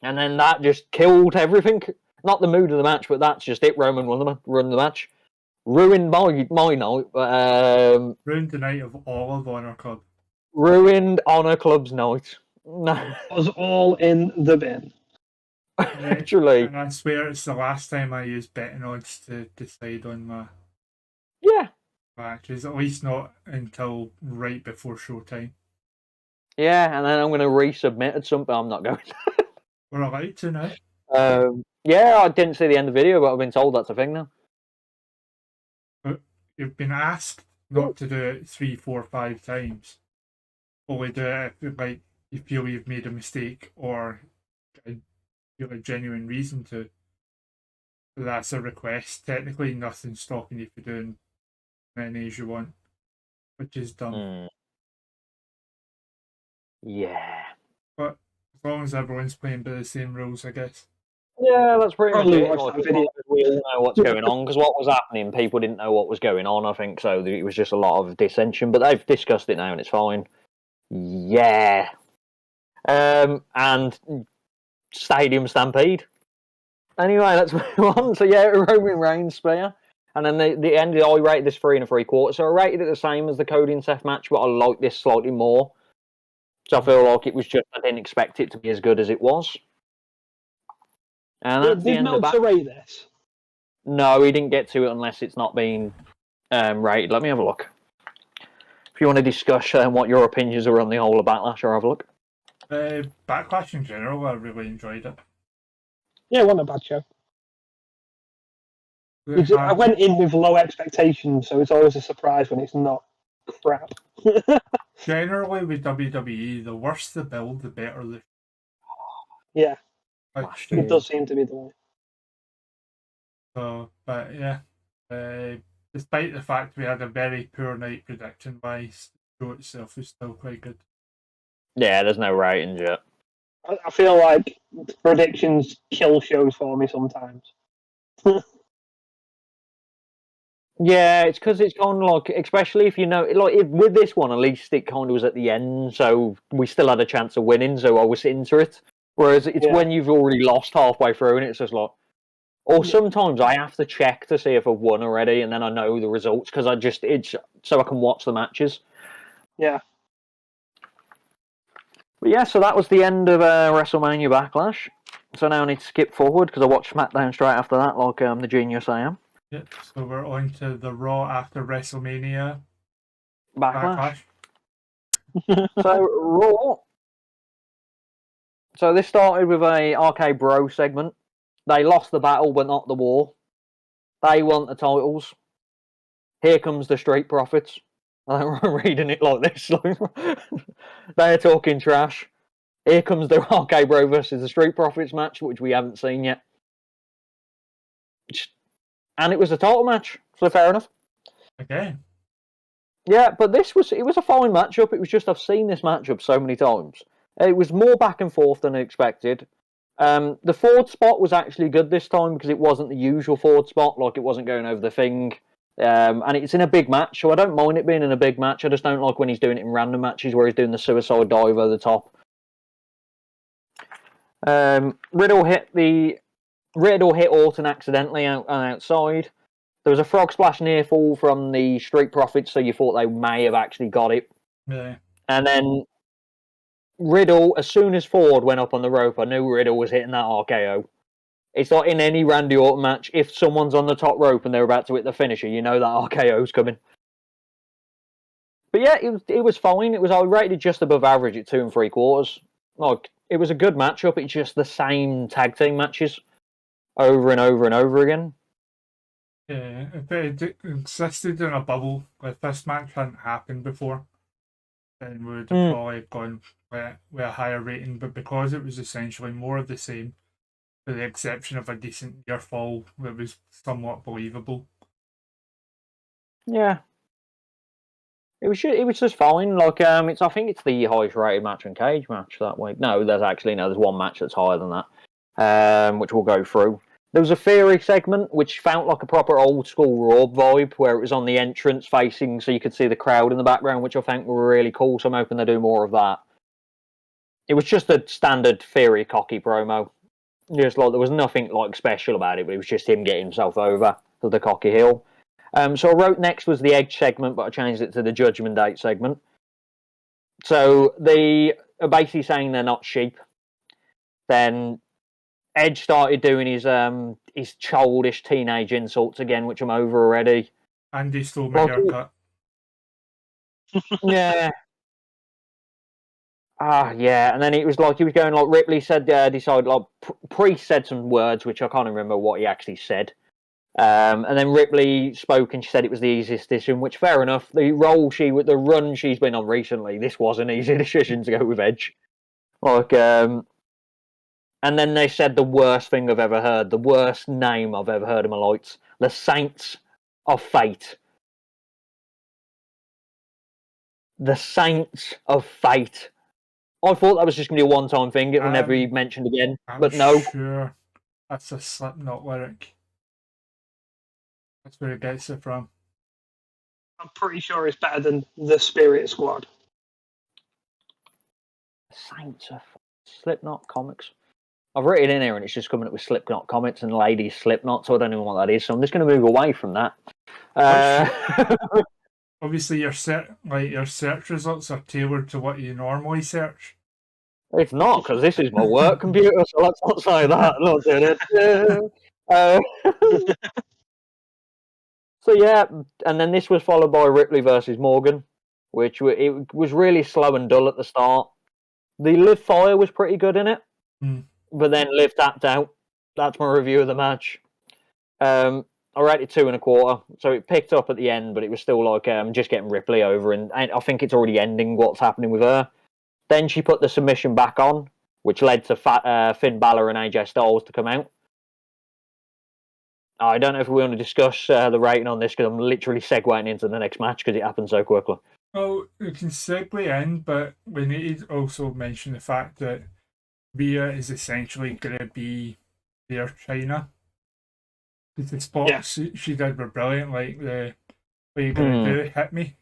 and then that just killed everything. Not the mood of the match, but that's just it. Roman won the match, ruined my night. Ruined the night of all of Honor Club. Ruined Honor Club's night. No, It was all in the bin. Literally. And I swear it's the last time I used betting odds to decide on my matches. At least not until right before showtime. Yeah, and then I'm going to resubmit at some point. I'm not going. We're allowed to now. I didn't see the end of the video, but I've been told that's a thing now. But you've been asked not to do it 3, 4, 5 times. Only do it if you feel you've made a mistake or you feel a genuine reason to. That's a request. Technically, nothing's stopping you from doing as many as you want, which is dumb. Yeah. But as long as everyone's playing by the same rules, I guess. Yeah, that's pretty much Probably it. watch that video. We all know what's going on, because what was happening, people didn't know what was going on, I think, so it was just a lot of dissension, but they've discussed it now and it's fine. Yeah. And Stadium Stampede. Anyway, let's move on. So Roman Reigns spear. And then the end, I rated this 3 3/4. So I rated it the same as the Cody and Seth match, but I liked this slightly more. So I feel like it was just, I didn't expect it to be as good as it was. And that's the Did end of Meltzer that. rate this? No, he didn't get to it unless it's not been rated. Let me have a look. If you want to discuss what your opinions are on the whole of Backlash, or have a look. Backlash in general, I really enjoyed it. Yeah, it wasn't a bad show. I went in with low expectations, so it's always a surprise when it's not crap. Generally, with WWE, the worse the build, the better the. Yeah, Which, it does seem to be the way. So, but yeah, despite the fact we had a very poor night prediction wise, the show itself is still quite good. Yeah, there's no ratings yet. I feel like predictions kill shows for me sometimes. Yeah, it's because it's kind of like, especially if you know, with this one, at least it kind of was at the end, so we still had a chance of winning, so I was into it. Whereas it's when you've already lost halfway through, and it's just like, or sometimes I have to check to see if I've won already, and then I know the results because it's so I can watch the matches. Yeah. But yeah, so that was the end of WrestleMania Backlash. So now I need to skip forward because I watched SmackDown straight after that, like the genius I am. Yep, so we're on to the Raw after WrestleMania Backlash. So Raw. So this started with a RK Bro segment. They lost the battle, but not the war. They want the titles. Here comes the Street Profits. I'm reading it like this. They're talking trash. Here comes the RK Bro versus the Street Profits match, which we haven't seen yet. And it was a title match, so fair enough. Okay. Yeah, but it was a fine matchup. It was just, I've seen this matchup so many times. It was more back and forth than I expected. The forward spot was actually good this time because it wasn't the usual forward spot, like it wasn't going over the thing. And it's in a big match, so I don't mind it being in a big match. I just don't like when he's doing it in random matches where he's doing the suicide dive over the top. Riddle hit Orton accidentally outside. There was a frog splash near fall from the Street Profits, so you thought they may have actually got it. Yeah. And then Riddle, as soon as Ford went up on the rope, I knew Riddle was hitting that RKO. It's like in any Randy Orton match, if someone's on the top rope and they're about to hit the finisher, you know that RKO's coming. But yeah, it was fine. I rated just above average at 2 3/4. Like, it was a good matchup. It's just the same tag team matches over and over and over again. Yeah, if it existed in a bubble, if this match hadn't happened before, then we would have probably gone with a higher rating. But because it was essentially more of the same, with the exception of a decent near fall, it was somewhat believable. Yeah. It was just fine. Like, I think it's the highest rated match in Cage match that week. No, there's one match that's higher than that, which we'll go through. There was a Theory segment which felt like a proper old school Raw vibe, where it was on the entrance facing, so you could see the crowd in the background, which I think were really cool. So I'm hoping they do more of that. It was just a standard Theory cocky promo. Just like there was nothing like special about it, but it was just him getting himself over to the cocky heel. So I wrote next was the Edge segment, but I changed it to the Judgment Day segment. So they are basically saying they're not sheep. Then Edge started doing his childish teenage insults again, which I'm over already. Andy stole my haircut. Yeah. Yeah. And then it was like he was going like Ripley said, decided like Priest said some words which I can't remember what he actually said. And then Ripley spoke and she said it was the easiest decision, which fair enough. The run she's been on recently, this was an easy decision to go with Edge. Like, and then they said the worst thing I've ever heard, the worst name I've ever heard in my life, the Saints of Fate. The Saints of Fate. I thought that was just going to be a one-time thing. It will never be mentioned again. But no. Sure, that's a Slipknot lyric. That's where it gets it from. I'm pretty sure it's better than the Spirit Squad. Saints of Slipknot comics. I've written in here and it's just coming up with Slipknot comics and ladies Slipknot, so I don't know what that is. So I'm just going to move away from that. Obviously, your search results are tailored to what you normally search. It's not, because this is my work computer, so let's not say that. I'm not doing it. So yeah, and then this was followed by Ripley versus Morgan, which it was really slow and dull at the start. The Liv Fire was pretty good in it, but then Liv tapped out. That's my review of the match. I rated 2 1/4, so it picked up at the end, but it was still like just getting Ripley over, and I think it's already ending what's happening with her. Then she put the submission back on, which led to Finn Balor and AJ Styles to come out. I don't know if we want to discuss the rating on this, because I'm literally segueing into the next match because it happened so quickly. Well, we can segue in, but we need to also mention the fact that Rhea is essentially going to be their China. Because the spots she did were brilliant, like the what are you going to do? Hit me?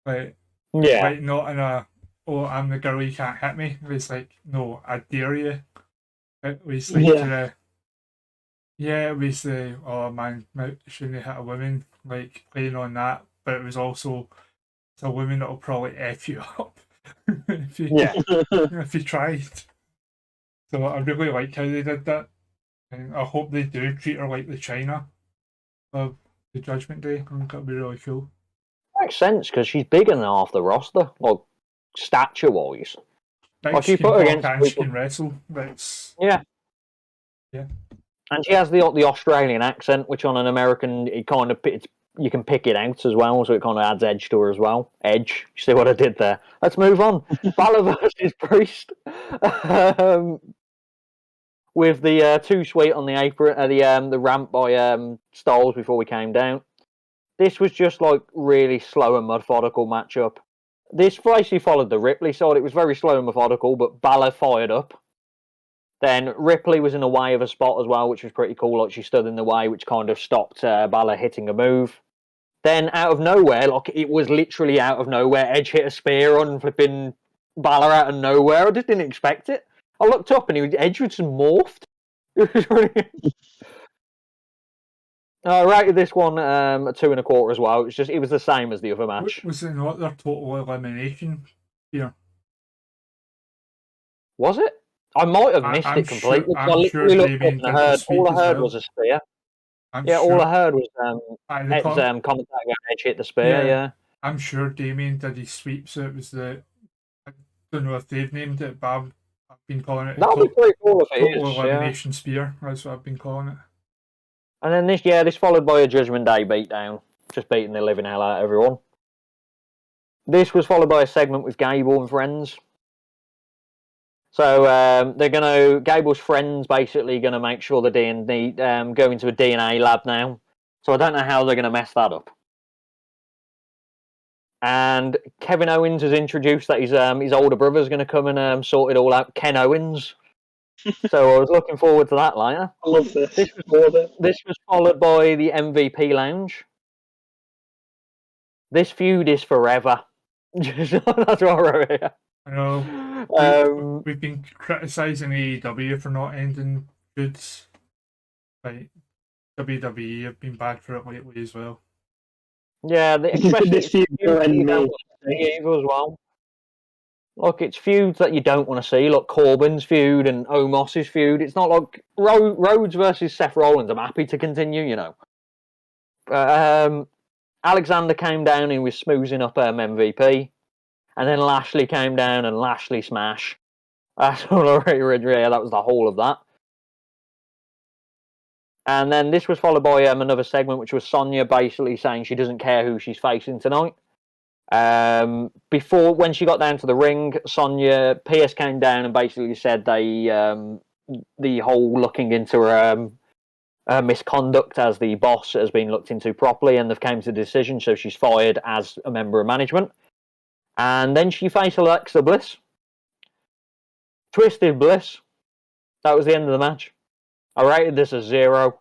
Like not in a, oh, I'm the girl, you can't hit me. It was like, no, I dare you. It was like it was the, oh man, shouldn't have hit a woman, like playing on that, but it was also, it's a woman that'll probably F you up if you tried. So I really like how they did that, and I hope they do treat her like the China of the Judgment Day. I think that'll be really cool. Makes sense, because she's bigger than half the roster, like stature-wise. Like you put her against people, she can wrestle. Yeah. And she has the Australian accent, which on an American, you can pick it out as well, so it kind of adds edge to her as well. Edge. You see what I did there? Let's move on. Balor versus Priest. With the Too Sweet on the apron, the ramp by Styles before we came down. This was just like really slow and methodical matchup. This basically followed the Ripley side. It was very slow and methodical, but Balor fired up. Then Ripley was in the way of a spot as well, which was pretty cool. Like she stood in the way, which kind of stopped Balor hitting a move. Then out of nowhere, like it was literally out of nowhere, Edge hit a spear on flipping Balor out of nowhere. I just didn't expect it. I looked up and Edge was just morphed. It was really... I rated this one a 2.25 as well. It was the same as the other match. Was it not their total elimination here? Was it? I might have missed it completely. I'm sure Damien did the sweep all I as heard well. was a spear. I'm Yeah, sure, all I heard was the commentator going, Edge hit the spear, yeah. I'm sure Damien did his sweep, so it was I don't know if they've named it, but I've been calling it That'll be pretty cool if it total is, elimination spear. That's what I've been calling it. And then this followed by a Judgment Day beatdown, just beating the living hell out of everyone. This was followed by a segment with Gable and friends. So Gable's friends basically going to make sure the D&D go into a DNA lab now. So I don't know how they're going to mess that up. And Kevin Owens has introduced that his older brother's going to come and sort it all out. Ken Owens. So I was looking forward to that later. I love this. This was followed by the MVP Lounge. This feud is forever. That's what I wrote here. I know. We've been criticising AEW for not ending feuds. Like WWE have been bad for it lately as well. Yeah, especially this feud as well. Look, it's feuds that you don't want to see, like Corbin's feud and Omos's feud. It's not like Rhodes versus Seth Rollins. I'm happy to continue, you know. Alexander came down and was smoozing up MVP. And then Lashley came down and Lashley smash. That's all I read. Yeah, that was the whole of that. And then this was followed by another segment, which was Sonya basically saying she doesn't care who she's facing tonight. When she got down to the ring, Sonya, Pierce came down and basically said the whole looking into her misconduct as the boss has been looked into properly, and they've came to the decision, so she's fired as a member of management. And then she faced Alexa Bliss. Twisted Bliss. That was the end of the match. I rated this a 0.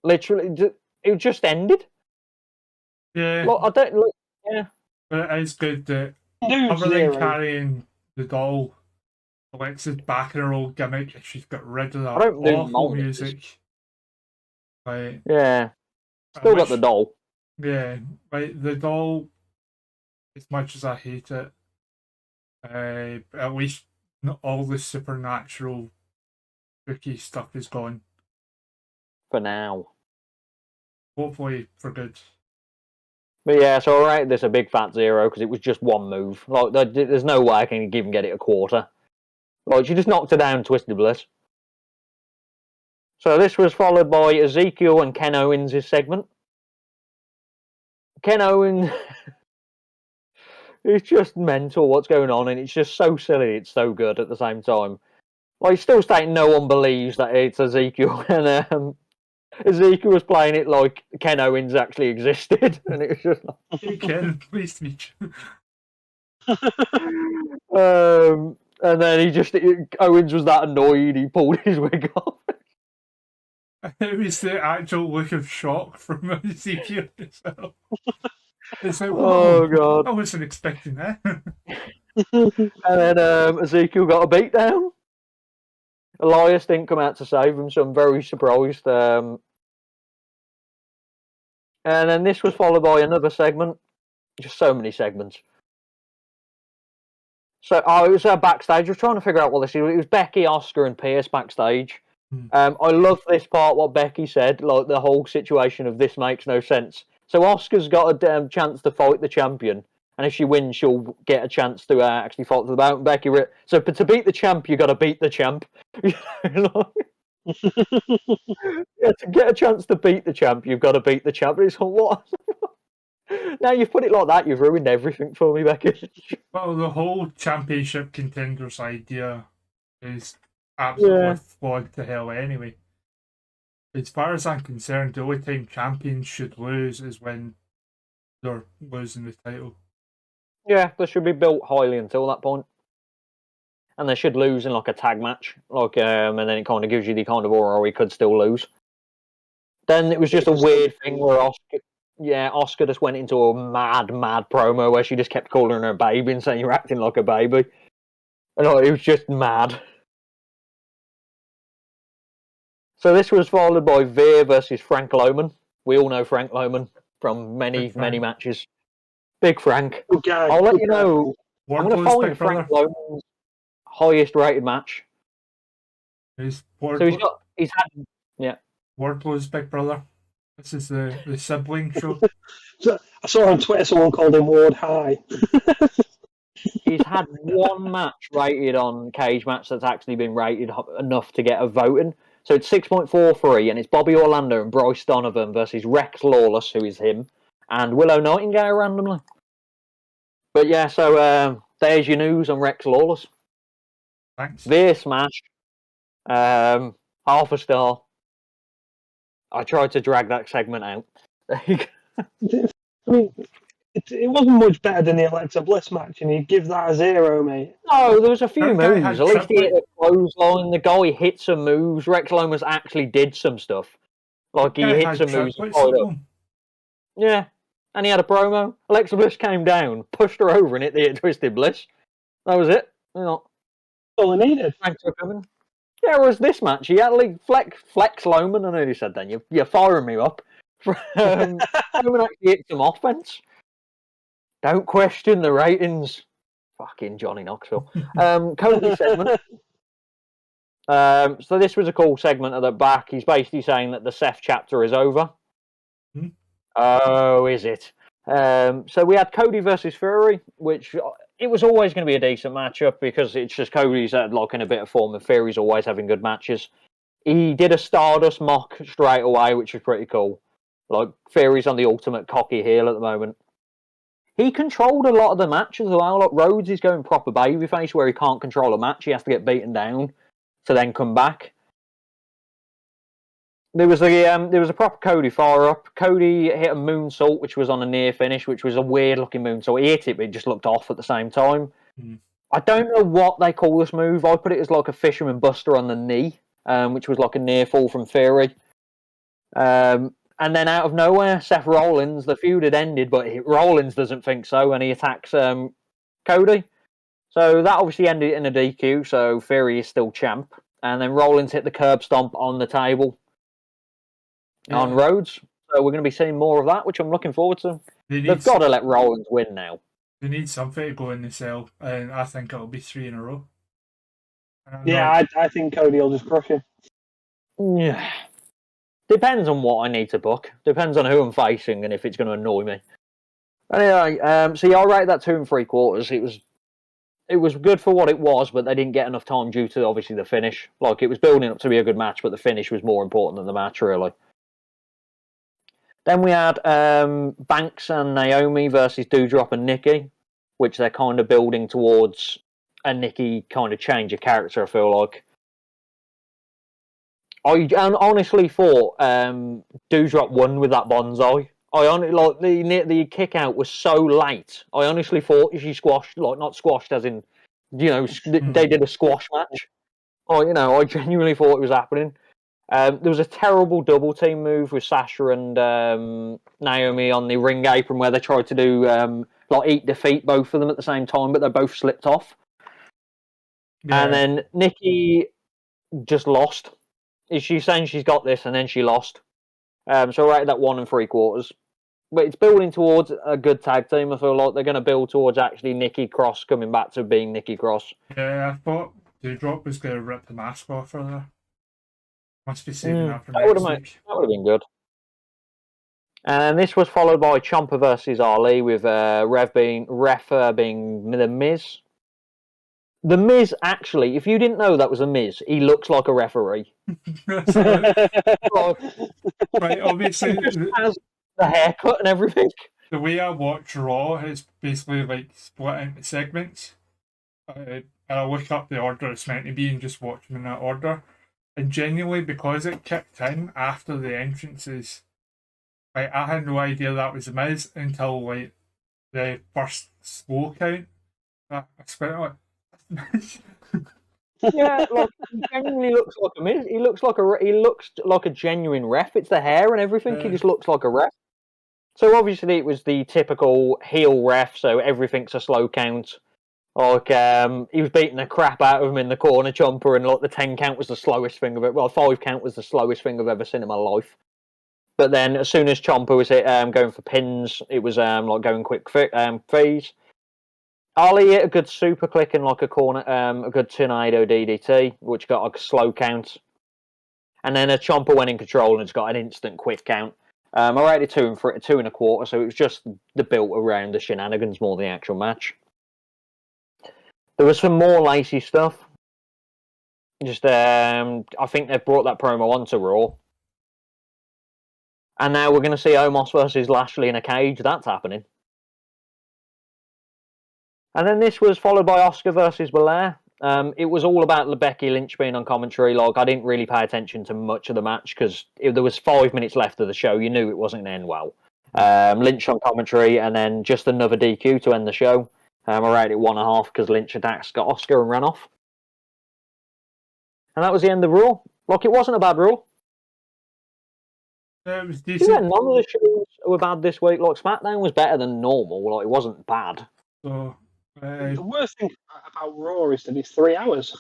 Literally, it just ended. Yeah. Look, yeah. But it is good that other than carrying the doll, Alexa's back in her old gimmick, she's got rid of that awful music. Like, yeah. Still got the doll. Yeah. Like, the doll, as much as I hate it, at least not all the supernatural spooky stuff is gone. For now. Hopefully for good. But yeah, so I rate this a big fat 0 because it was just one move. Like, there's no way I can even get it a quarter. Like, she just knocked her down, Twisted Bliss. So this was followed by Ezekiel and Ken Owens' segment. Ken Owens... It's just mental what's going on, and it's just so silly. It's so good at the same time. Like, he's still stating no one believes that it's Ezekiel, and Ezekiel was playing it like Ken Owens actually existed, and it was just like... Hey Ken, please meet you. And then Owens was that annoyed, he pulled his wig off. It was the actual look of shock from Ezekiel himself. It's like, oh god, I wasn't expecting that. And then Ezekiel got a beatdown. Elias didn't come out to save him, so I'm very surprised. And then this was followed by another segment. Just so many segments. So it was backstage. I was trying to figure out what this is. It was Becky, Oscar, and Pierce backstage. I love this part, what Becky said, like the whole situation of this makes no sense. So Oscar's got a chance to fight the champion, and if she wins, she'll get a chance to actually fight for the belt. Becky, so to beat the champ, you got to beat the champ. Yeah, to get a chance to beat the champ, you've got to beat the champ. It's like, what? Now you've put it like that, you've ruined everything for me, Becky. Well, the whole championship contenders idea is absolutely flawed to hell anyway. As far as I'm concerned, the only time champions should lose is when they're losing the title. Yeah, they should be built highly until that point. And they should lose in like a tag match. And then it kind of gives you the kind of aura we could still lose. Then it was just a weird thing where Oscar just went into a mad promo where she just kept calling her a baby and saying you're acting like a baby. And it was just mad. So this was followed by Veer versus Frank Loman. We all know Frank Loman from many matches. Big Frank. Good guy. I'll let you know. I'm going to Wardlow's find big Frank brother. Loman's highest rated match. So he's had Wardlow's big brother. This is the sibling show. So, I saw on Twitter someone called him Ward High. He's had one match rated on Cage Match that's actually been rated enough to get a voting. So it's 6.43, and it's Bobby Orlando and Bryce Donovan versus Rex Lawless, who is him, and Willow Nightingale randomly. But yeah, so there's your news on Rex Lawless. Thanks. This match, half a star. I tried to drag that segment out. I mean, it wasn't much better than the Alexa Bliss match, and you give that a 0, mate. No, there was a few That guy moves. had At least he hit triplet. a clothesline. The guy hit some moves. Rex Lomas actually did some stuff. Like, he Guy hit had some moves. triplets And at tied up. home. Yeah. And he had a promo. Alexa Bliss came down, pushed her over, and hit the Twisted Bliss. That was it. You know, All I needed. thanks for coming. Yeah, whereas this match, he had like Flex Loman. I know you said then. You're firing me up. Loman actually hit some offense. Don't question the ratings. Fucking Johnny Knoxville. Cody segment. So this was a cool segment at the back. He's basically saying that the Seth chapter is over. Hmm. Oh, is it? So we had Cody versus Fury, which it was always going to be a decent matchup because it's just Cody's like in a bit of form and Fury's always having good matches. He did a Stardust mock straight away, which was pretty cool. Like, Fury's on the ultimate cocky heel at the moment. He controlled a lot of the matches as well. Like, Rhodes is going proper babyface where he can't control a match. He has to get beaten down to then come back. There was a proper Cody fire up. Cody hit a moonsault, which was on a near finish, which was a weird looking moonsault. He hit it, but it just looked off at the same time. Mm. I don't know what they call this move. I put it as like a fisherman buster on the knee, which was like a near fall from Fury. And then out of nowhere, Seth Rollins, the feud had ended, but Rollins doesn't think so, and he attacks Cody. So that obviously ended in a DQ, so Fury is still champ. And then Rollins hit the curb stomp on the table on Rhodes. So we're going to be seeing more of that, which I'm looking forward to. They've got to let Rollins win now. They need something to go in the cell, and I think it'll be 3 in a row. Yeah, I think Cody will just crush him. Yeah. Depends on what I need to book. Depends on who I'm facing and if it's going to annoy me. Anyway, so yeah, I rate that 2 3/4. It was good for what it was, but they didn't get enough time due to obviously the finish. Like, it was building up to be a good match, but the finish was more important than the match, really. Then we had Banks and Naomi versus Doudrop and Nikki, which they're kind of building towards a Nikki kind of change of character, I feel like. I honestly thought Doudrop won with that bonsai. The kick out was so late. I honestly thought she squashed, like not squashed as in, they did a squash match. I genuinely thought it was happening. There was a terrible double team move with Sasha and Naomi on the ring apron where they tried to do eat defeat both of them at the same time, but they both slipped off. Yeah. And then Nikki just lost. Is she saying she's got this and then she lost? So I rated that 1 3/4. But it's building towards a good tag team. I feel like they're going to build towards actually Nikki Cross coming back to being Nikki Cross. Yeah, I thought Doudrop was going to rip the mask off her there. Must be saving that for next week. That would have been good. And this was followed by Ciampa versus Ali with Ref being The Miz. The Miz, actually, if you didn't know that was a Miz, he looks like a referee. Right, obviously, he just has the haircut and everything. The way I watch Raw is basically like split into segments. I look up the order it's meant to be and just watch them in that order. And genuinely, because it kicked in after the entrances, I had no idea that was a Miz until like the first slow count. I spent like. Yeah, like, he genuinely looks like a Miz. He looks like a genuine ref. It's the hair and everything. He just looks like a ref. So obviously it was the typical heel ref. So everything's a slow count. Like he was beating the crap out of him in the corner, Ciampa, and like the 10 count was the slowest thing of it. Well, 5 count was the slowest thing I've ever seen in my life. But then, as soon as Ciampa was going for pins, it was like going quick freeze. Ali hit a good super click and like a corner, a good tornado DDT, which got like a slow count. And then a Ciampa went in control and it's got an instant quick count. I rated 2 2.25, so it was just the build around the shenanigans more than the actual match. There was some more lacy stuff. Just, I think they've brought that promo onto Raw. And now we're going to see Omos versus Lashley in a cage. That's happening. And then this was followed by Oscar versus Belair. It was all about Becky Lynch being on commentary. Like, I didn't really pay attention to much of the match because there was 5 minutes left of the show. You knew it wasn't going to end well. Lynch on commentary and then just another DQ to end the show. I rated it 1.5 because Lynch attacked got Oscar and ran off. And that was the end of Raw. Like, it wasn't a bad Raw. It was decent. Yeah, none of the shows were bad this week. Like, SmackDown was better than normal. Like, it wasn't bad. So, The worst thing about Raw is that it's 3 hours.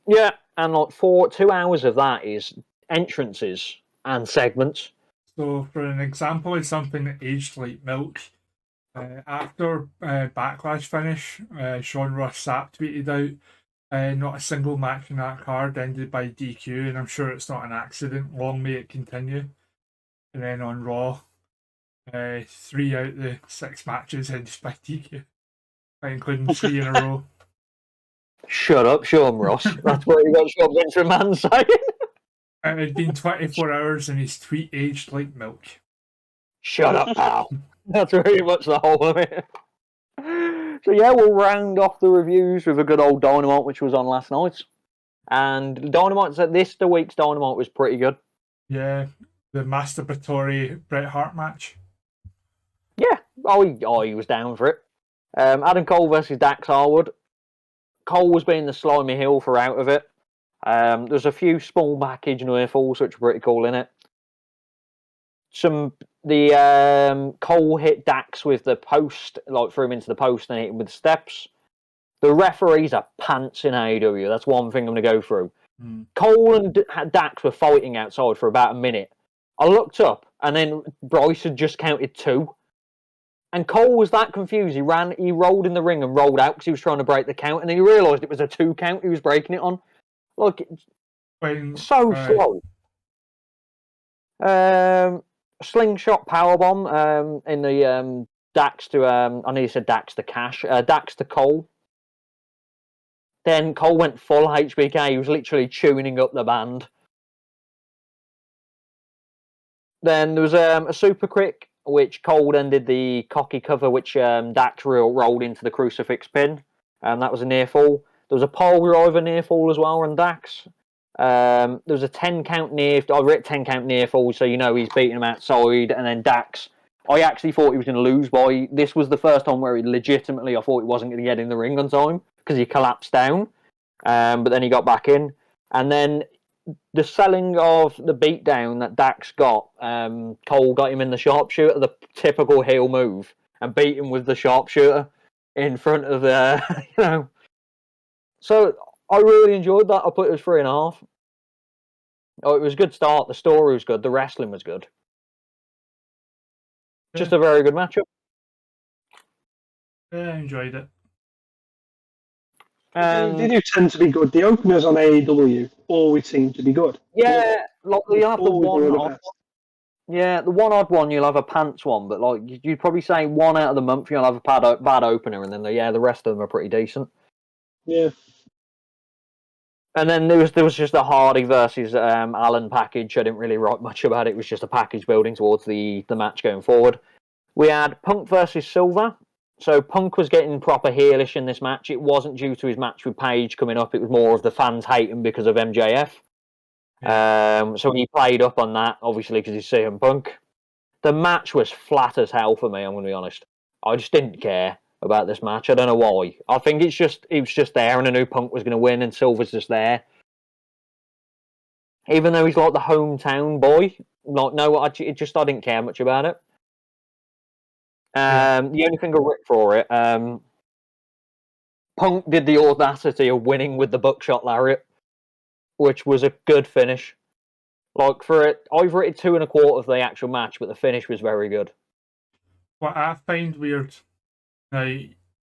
Yeah, and like 2 hours of that is entrances and segments. So, for an example of something that aged like milk, after Backlash finish, Sean Ross Sapp tweeted out, not a single match in that card ended by DQ, and I'm sure it's not an accident. Long may it continue. And then on Raw, 3 out of the 6 matches ended by DQ, including 3 in a row. Shut up, Sean Ross. That's what you got Sean Vince McMahon saying. It had been 24 hours and his tweet aged like milk. Shut up, pal. That's pretty much the whole of it. So yeah, we'll round off the reviews with a good old Dynamite, which was on last night. And Dynamite said the week's Dynamite was pretty good. Yeah, the masturbatory Bret Hart match. Yeah, he was down for it. Adam Cole versus Dax Harwood. Cole was being the slimy heel for out of it. There's a few small package near falls which were pretty cool in it. Cole hit Dax with the post, like threw him into the post and hit him with the steps. The referees are pants in AEW. That's one thing I'm going to go through. Cole and Dax were fighting outside for about a minute. I looked up and then Bryce had just counted 2. And Cole was that confused. He rolled in the ring and rolled out because he was trying to break the count, and then he realised it was a 2 count he was breaking it on. Like, so slow. Slingshot powerbomb in the Dax to I know you said Dax to Cash. Dax to Cole. Then Cole went full HBK. He was literally tuning up the band. Then there was a super quick, which Cole then did the cocky cover, which Dax rolled into the crucifix pin. That was a near fall. There was a pole driver near fall as well on Dax. There was a 10 count near. I wrote 10 count near fall, so you know he's beating him outside. And then Dax, I actually thought he was going to lose by. This was the first time where he legitimately, I thought he wasn't going to get in the ring on time because he collapsed down. But then he got back in. And then the selling of the beatdown that Dax got, Cole got him in the sharpshooter, the typical heel move, and beat him with the sharpshooter in front of the, So I really enjoyed that. I put it as 3.5. Oh, it was a good start. The story was good. The wrestling was good. Just a very good matchup. Yeah, I enjoyed it. They do tend to be good. The openers on AEW always seem to be good. Yeah, like you'll have the one odd. Yeah, the one odd one you'll have a pants one, but like you'd probably say 1 out of the month you'll have a bad opener, and then the rest of them are pretty decent. Yeah. And then there was just a Hardy versus Allen package. I didn't really write much about it. It was just a package building towards the match going forward. We had Punk versus Silver. So Punk was getting proper heelish in this match. It wasn't due to his match with Paige coming up. It was more of the fans hating because of MJF. So he played up on that, obviously, because he's CM Punk. The match was flat as hell for me, I'm going to be honest. I just didn't care about this match. I don't know why. I think it was just there and I knew Punk was going to win and Silver's just there. Even though he's like the hometown boy. I didn't care much about it. The only thing I ripped for it, Punk did the audacity of winning with the buckshot lariat, which was a good finish. Like for it, I've rated 2.25 for the actual match, but the finish was very good. What I find weird, now,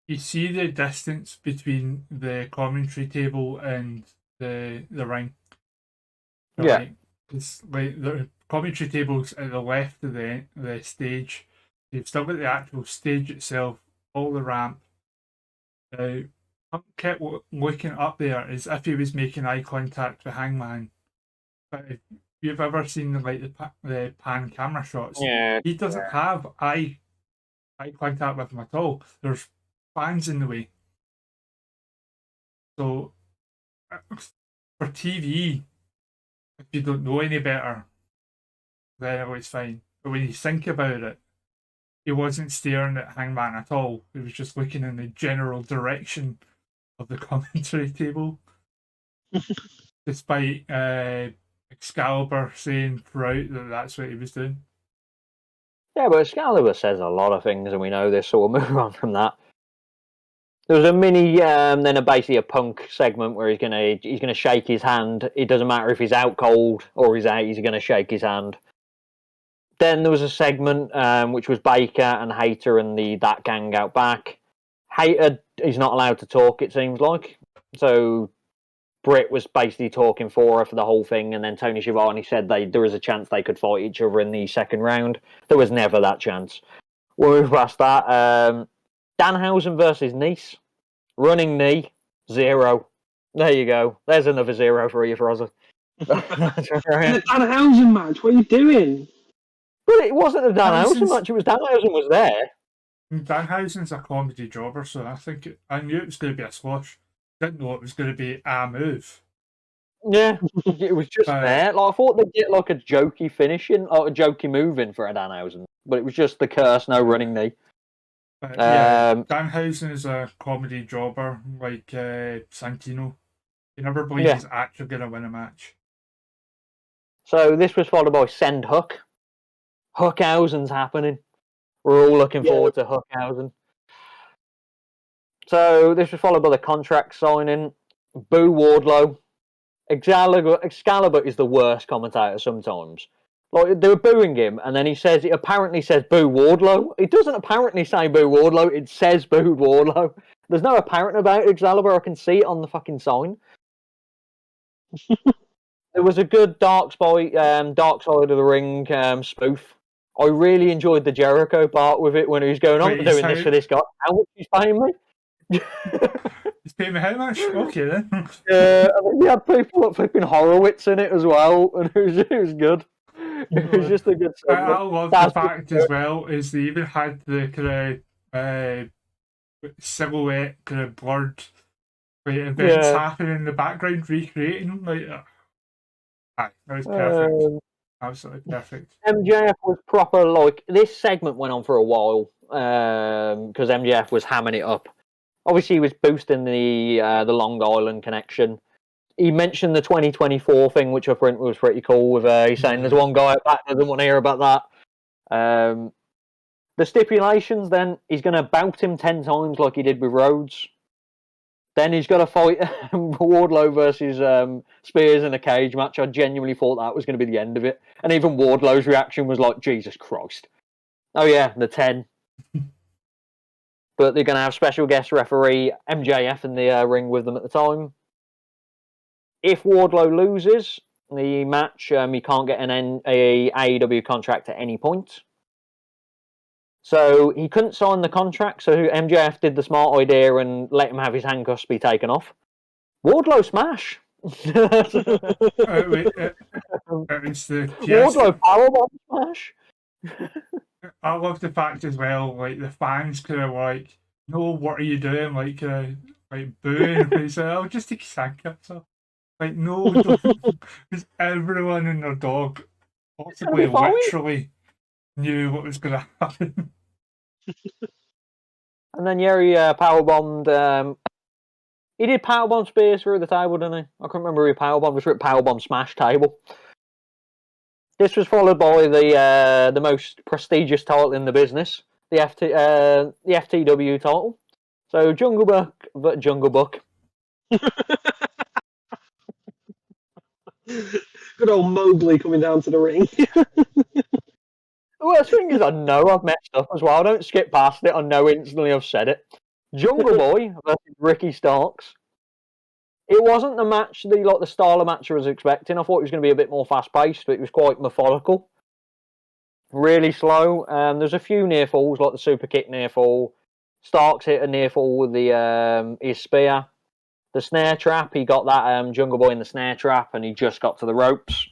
you see the distance between the commentary table and the ring. Yeah. Like, it's like the commentary table's at the left of the stage. You've still got the actual stage itself, all the ramp. Now, I kept looking up there as if he was making eye contact with Hangman. But if you've ever seen like the pan camera shots, Yeah. he doesn't have eye contact with him at all. There's fans in the way. So for TV, if you don't know any better, then it was fine. But when you think about it, he wasn't staring at Hangman at all. He was just looking in the general direction of the commentary table. Despite Excalibur saying throughout that that's what he was doing. Yeah, but Excalibur says a lot of things, and we know this, so we'll move on from that. There was a mini, then basically a Punk segment where he's gonna shake his hand. It doesn't matter if he's out cold or he's out; he's gonna shake his hand. Then there was a segment which was Baker and Hayter and that gang out back. Hayter is not allowed to talk, it seems like. So Britt was basically talking for her for the whole thing, and then Tony Schiavone said there was a chance they could fight each other in the second round. There was never that chance. We'll move past that. Danhausen versus Nice. Running knee, 0. There you go. There's another 0 for you, Frozza. The Danhausen match, what are you doing? But it wasn't a Danhausen match, it was Danhausen was there. Danhausen's a comedy jobber, so I knew it was going to be a squash. Didn't know it was going to be a move. Yeah, it was just there. Like, I thought they'd get like a jokey finishing, or a jokey move in for a Danhausen, but it was just the curse, no running knee. Danhausen is a comedy jobber like Santino. You never believe he's actually going to win a match. So this was followed by Send Hook. Hookhausen's happening. We're all looking forward to Hookhausen. So this was followed by the contract signing. Boo Wardlow. Excalibur is the worst commentator sometimes. Like, they were booing him, and then it apparently says Boo Wardlow. It doesn't apparently say Boo Wardlow, it says Boo Wardlow. There's no apparent about Excalibur, I can see it on the fucking sign. There was a good dark side of the ring spoof. I really enjoyed the Jericho part with it when he was going on doing this for this guy. How much he's paying me? He's paying me how much? Okay then. And then we had people like flipping Horowitz in it as well, and it was good. It was just a good segment. I love the fact as well is they even had the kind of silhouette kind of blurred events happening in the background, recreating that was perfect. Absolutely perfect. MJF was proper, like, this segment went on for a while because MJF was hamming it up. Obviously, he was boosting the Long Island connection. He mentioned the 2024 thing, which I think was pretty cool. With he's saying there's one guy back that doesn't want to hear about that. The stipulations, then he's going to bout him 10 times like he did with Rhodes. Then he's got to fight Wardlow versus Spears in a cage match. I genuinely thought that was going to be the end of it. And even Wardlow's reaction was like, Jesus Christ. Oh yeah, the 10. But they're going to have special guest referee MJF in the ring with them at the time. If Wardlow loses the match, he can't get an AEW contract at any point. So he couldn't sign the contract, so MJF did the smart idea and let him have his handcuffs be taken off. Wardlow smash! It's the Wardlow powerbomb smash! I love the fact as well, like the fans kind of like, no, what are you doing? Like booing. He's like, I'll just take his handcuffs off. Like, no, don't. Because everyone and their dog possibly literally knew what was going to happen. And then Yeri powerbombed. He did powerbomb Spears through the table, didn't he? I can't remember who he powerbombed. It was powerbomb smash table. This was followed by the most prestigious title in the business, the FTW title. So Jungle Book. Good old Mowgli coming down to the ring. Well, the thing is, I know I've messed up as well. I don't skip past it. I know instantly I've said it. Jungle Boy versus Ricky Starks. It wasn't the match, the style of match I was expecting. I thought it was going to be a bit more fast-paced, but it was quite methodical. Really slow. There's a few near falls, like the super kick near fall. Starks hit a near fall with his spear. The snare trap, he got that Jungle Boy in the snare trap, and he just got to the ropes.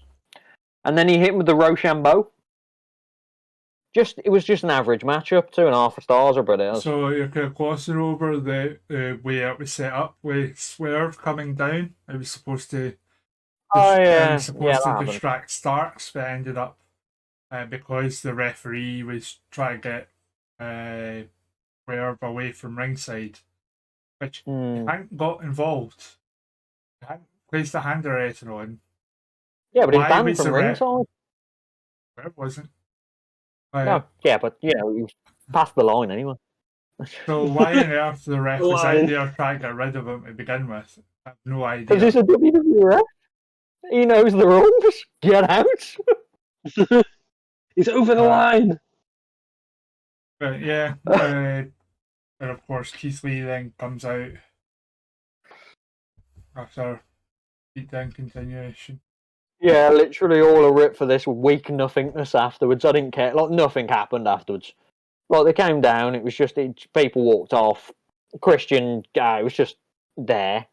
And then he hit him with the Rochambeau. It was just an average matchup, 2.5 stars or brilliant. So you're kind of glossing over the way it was set up with Swerve coming down. It was supposed to, distract Starks, but ended up because the referee was trying to get Swerve away from ringside, which he hadn't got involved. He hadn't placed a hand or anything on. Yeah, but he's banned from ringside. Swerve wasn't. No, yeah, but he was past the line anyway. So why on earth the ref was out there trying to get rid of him to begin with? I have no idea. Because he's a WWE ref. He knows the rules. Get out. He's over the line. But yeah, and of course Keith Lee then comes out after beatdown continuation. Yeah, literally all a rip for this weak nothingness afterwards. I didn't care. Like, nothing happened afterwards. Like, they came down, it was just, people walked off. Christian guy was just there.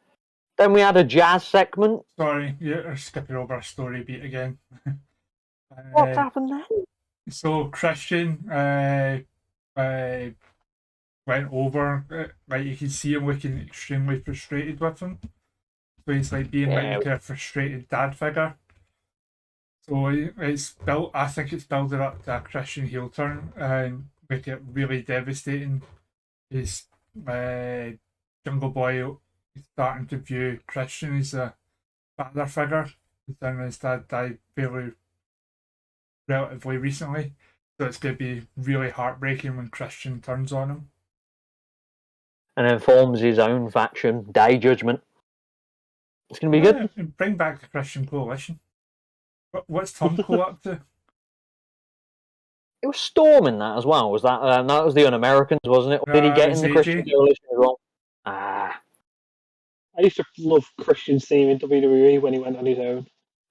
Then we had a jazz segment. Sorry, you're skipping over a story beat again. What happened then? So Christian went over, like you can see him looking extremely frustrated with him. So he's like being like a frustrated dad figure. So it's built. I think it's building up to a Christian heel turn and make it really devastating. His Jungle Boy is starting to view Christian as a father figure. His dad died relatively recently, so it's going to be really heartbreaking when Christian turns on him. And then forms his own faction, Day Judgment. It's going to be good. Bring back the Christian Coalition. What's Tom Cole up to? It was Storm in that as well. Was that that was the Un-Americans, wasn't it? Or did he get in the Christian Coalition as well? I used to love Christian's theme in WWE when he went on his own.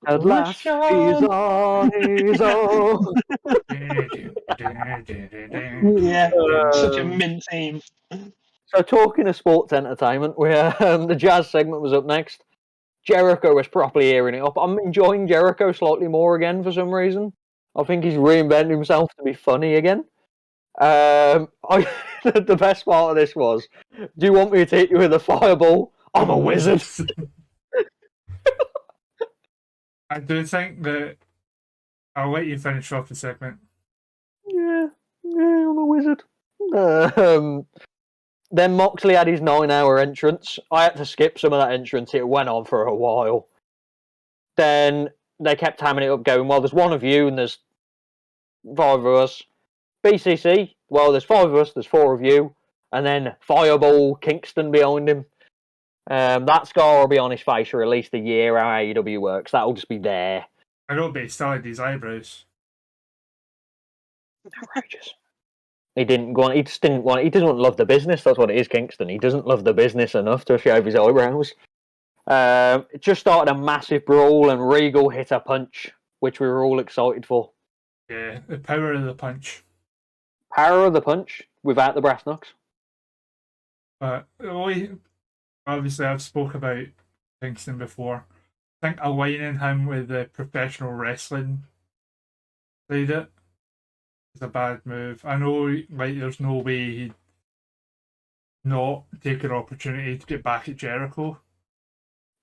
At last he's on his own. Yeah, such a mint theme. So talking of sports entertainment, the jazz segment was up next. Jericho was properly earing it up. I'm enjoying Jericho slightly more again for some reason. I think he's reinvented himself to be funny again. The best part of this was, do you want me to hit you with a fireball? I'm a wizard. I do think that I'll let you finish off the segment. Yeah, I'm a wizard. Then Moxley had his 9-hour entrance. I had to skip some of that entrance. It went on for a while. Then they kept hamming it up, going, well, there's one of you and there's 5 of us. BCC, well, there's 5 of us, there's 4 of you. And then Fireball Kingston behind him. That scar will be on his face for at least a year, how AEW works. That'll just be there. I know, but he started his eyebrows. Outrageous. He didn't want. He just didn't want. He doesn't love the business. That's what it is, Kingston. He doesn't love the business enough to shave his eyebrows. It just started a massive brawl, and Regal hit a punch, which we were all excited for. Yeah, the power of the punch. Power of the punch without the brass knucks. But obviously, I've spoke about Kingston before. I think aligning him with the professional wrestling side it is a bad move. I know, like, there's no way he'd not take an opportunity to get back at Jericho.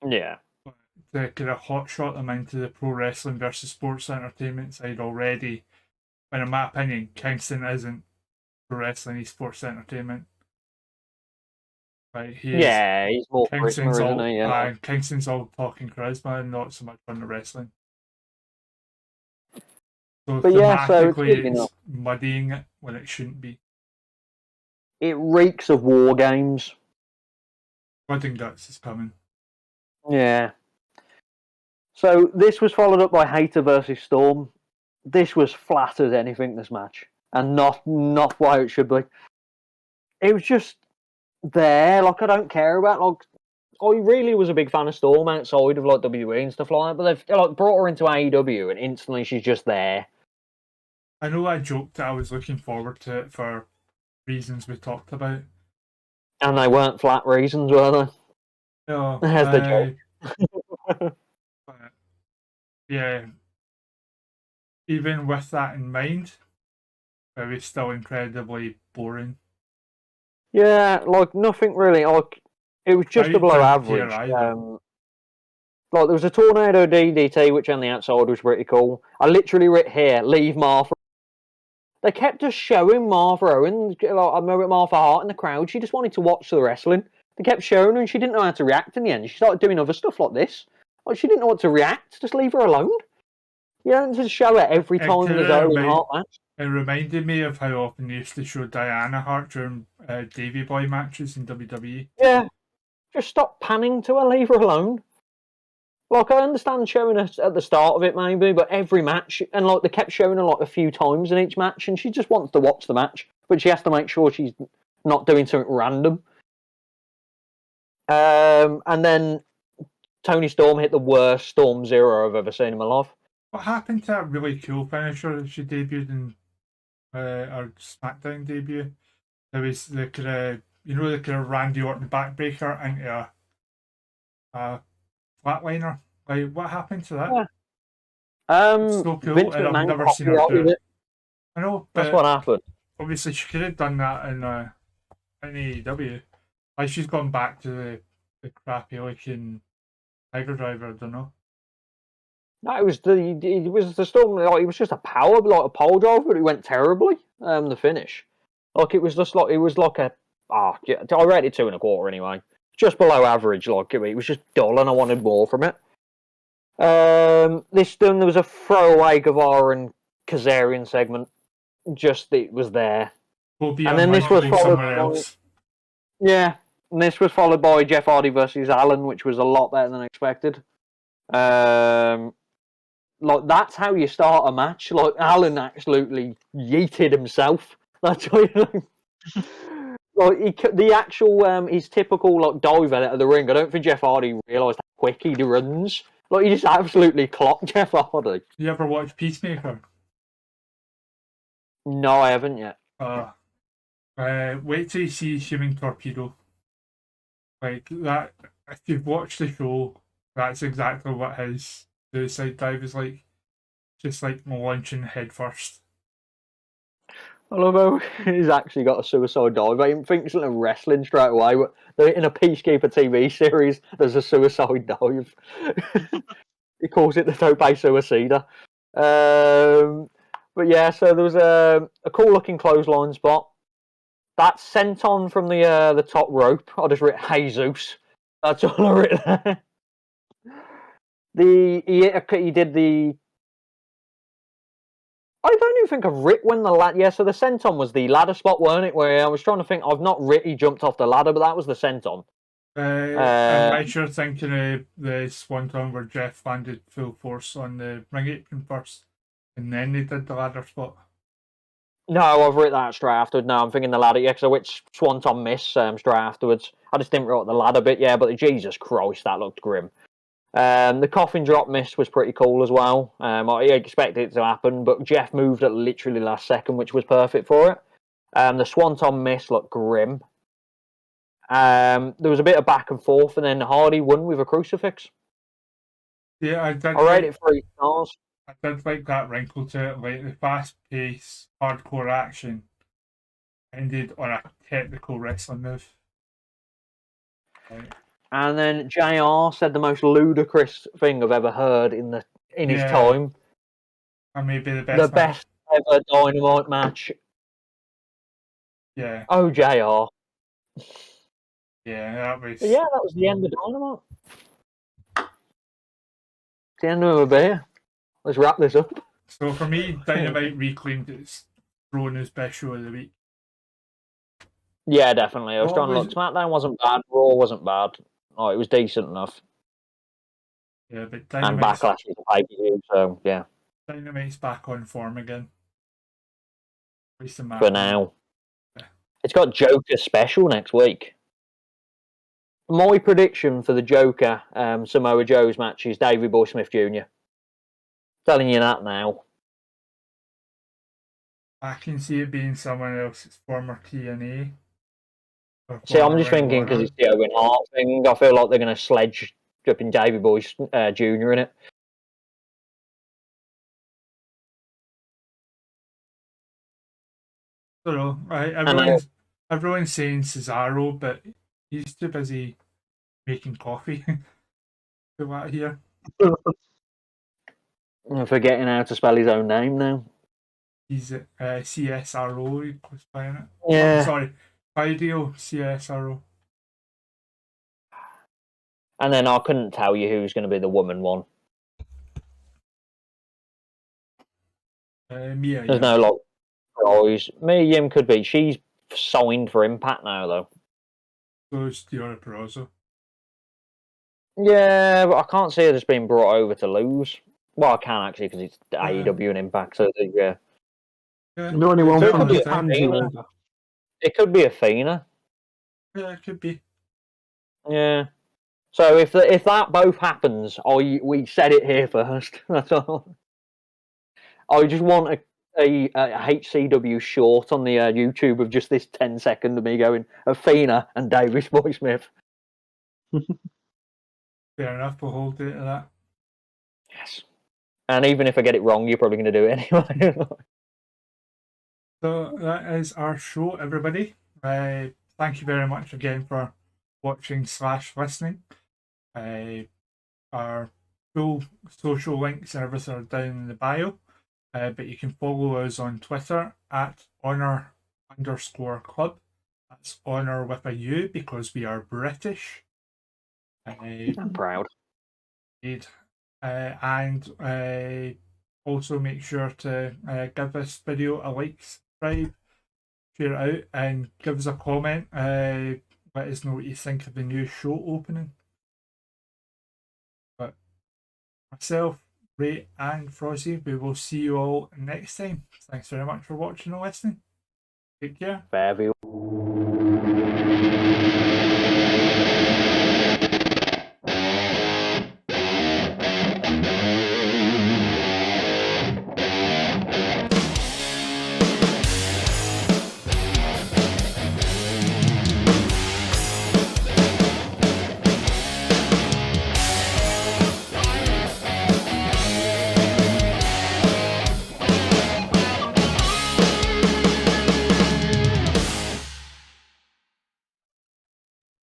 Yeah. But to kind of hotshot them into the pro wrestling versus sports entertainment side already, and in my opinion, Kingston isn't pro wrestling, he's sports entertainment. Like, he's more Kingston's charisma, all, isn't he? Yeah. Kingston's all talking charisma and not so much on the wrestling. So But yeah, so it's muddying it when it shouldn't be. It reeks of war games. Blood and Guts is coming. Yeah. So this was followed up by Hayter versus Storm. This was flat as anything, this match, and not why it should be. It was just there. Like, I don't care about, like, I really was a big fan of Storm outside of like WWE and stuff like that, but they've like brought her into AEW and instantly she's just there. I know I joked that I was looking forward to it for reasons we talked about. And they weren't flat reasons, were they? No, There's the joke. But, yeah, even with that in mind, it was still incredibly boring. Yeah, like nothing really. Like it was just below average. Like there was a tornado DDT, which on the outside was pretty cool. I literally wrote here, leave Martha. They kept just showing Martha Owen. Like, I remember Martha Hart in the crowd. She just wanted to watch the wrestling. They kept showing her, and she didn't know how to react in the end. She started doing other stuff like this. Like she didn't know what to react. Just leave her alone. You don't just show her every time there's Owen Hart match. It reminded me of how often they used to show Diana Hart during Davey Boy matches in WWE. Yeah, just stop panning to her. Leave her alone. Like, I understand showing us at the start of it, maybe, but every match, and like they kept showing her like a few times in each match, and she just wants to watch the match, but she has to make sure she's not doing something random. And then Tony Storm hit the worst Storm Zero I've ever seen in my life. What happened to that really cool finisher that she debuted in her SmackDown debut? There was the kind of, the kind of Randy Orton backbreaker into a flatliner. Like, what happened to that? Yeah. So cool, Vince and I've McMahon never seen her do it. I know, but that's what happened. Obviously, she could have done that in AEW. Like, she's gone back to the crappy looking Tiger Driver. I don't know. No, it was the Storm. Like, it was just a power, like a pole driver, but it went terribly. The finish, like it was just like a. I rated it 2.25 anyway. Just below average. Like it was just dull, and I wanted more from it. This done. There was a throwaway Guevara and Kazarian segment. Just it was there, and then this was followed else. Yeah, and this was followed by Jeff Hardy versus Allen, which was a lot better than expected. Like that's how you start a match. Like Allen absolutely yeeted himself. That's what like the actual his typical like dive out of the ring. I don't think Jeff Hardy realised how quick he runs. Like he just absolutely clocked Jeff Hardy. You ever watch Peacemaker? No, I haven't yet. Wait till you see Human Torpedo. Like that. If you've watched the show, that's exactly what his suicide dive is like. Just like launching head first. I love how he's actually got a suicide dive. I didn't think something of wrestling straight away, but in a Peacekeeper TV series, there's a suicide dive. He calls it the Tope Suicida. But yeah, so there was a cool looking clothesline spot. That sent on from the top rope. I just wrote Jesus. That's all I wrote there. He did the. I don't even think I've writ when the ladder. Yeah, so the senton was the ladder spot, weren't it? Where I was trying to think. I've not writ he jumped off the ladder, but that was the senton. I'm right sure thinking of the swanton where Jeff landed full force on the ring apron first, and then they did the ladder spot. No, I've written that straight afterwards. No, I'm thinking the ladder. Yeah, because I went swanton miss straight afterwards. I just didn't write the ladder bit. Yeah, but Jesus Christ, that looked grim. The coffin drop miss was pretty cool as well. I expected it to happen, but Jeff moved at literally last second, which was perfect for it. The swanton miss looked grim. There was a bit of back and forth, and then Hardy won with a crucifix. Yeah, I did. I rated it 3 stars. I did like that wrinkle to it, like the fast-paced, hardcore action ended on a technical wrestling move. Right. And then JR said the most ludicrous thing I've ever heard in his time. And maybe the best. The best ever Dynamite match. Yeah. Oh, JR. Yeah, that was. But yeah, that was the end of Dynamite. It's the end of a beer. Let's wrap this up. So for me, Dynamite reclaimed its throne as best show of the week. Yeah, definitely. I was trying to look. SmackDown wasn't bad. Raw wasn't bad. Oh, it was decent enough. Yeah, but And Backlash is a pay-per-view, so yeah, Dynamite's back on form again. At least in my for opinion. now. Yeah. It's got Joker special next week. My prediction for the Joker Samoa Joe's match is Davey Boy Smith Jr. Telling you that now. I can see it being someone else's former TNA. See, I'm just thinking because it's the Owen Hart thing. I feel like they're going to sledge flipping Davey Boy Jr. in it. I don't know. Right, everyone's saying Cesaro, but he's too busy making coffee. To what here? I'm forgetting how to spell his own name now. He's at CSRO. He was playing it. Yeah. Oh, sorry, Ideo CSRO. And then I couldn't tell you who's going to be the woman one. Mia. There's no like prize. Mia Yim could be. She's signed for Impact now, though. Goes Diora Perozo. Yeah, but I can't see her just being brought over to lose. Well, I can actually because it's AEW and Impact. So yeah. The only one So it from could be Japan a who Athena. over. It could be Athena. Yeah, it could be. Yeah. So if that both happens, we said it here first. That's all. I just want a HCW short on the YouTube of just this 10-second of me going Athena and Davis Boy Smith. Fair enough. We'll hold it to that. Yes. And even if I get it wrong, you're probably going to do it anyway. So that is our show, everybody. Thank you very much again for watching / listening. Our full social links and everything are down in the bio. But you can follow us on Twitter at honor_club. That's honor with a U because we are British. I'm proud. And also make sure to give this video a like, subscribe, share it out, and give us a comment. Let us know what you think of the new show opening. But myself, Ray, and Frosty, we will see you all next time. Thanks very much for watching and listening. Take care. Fairview.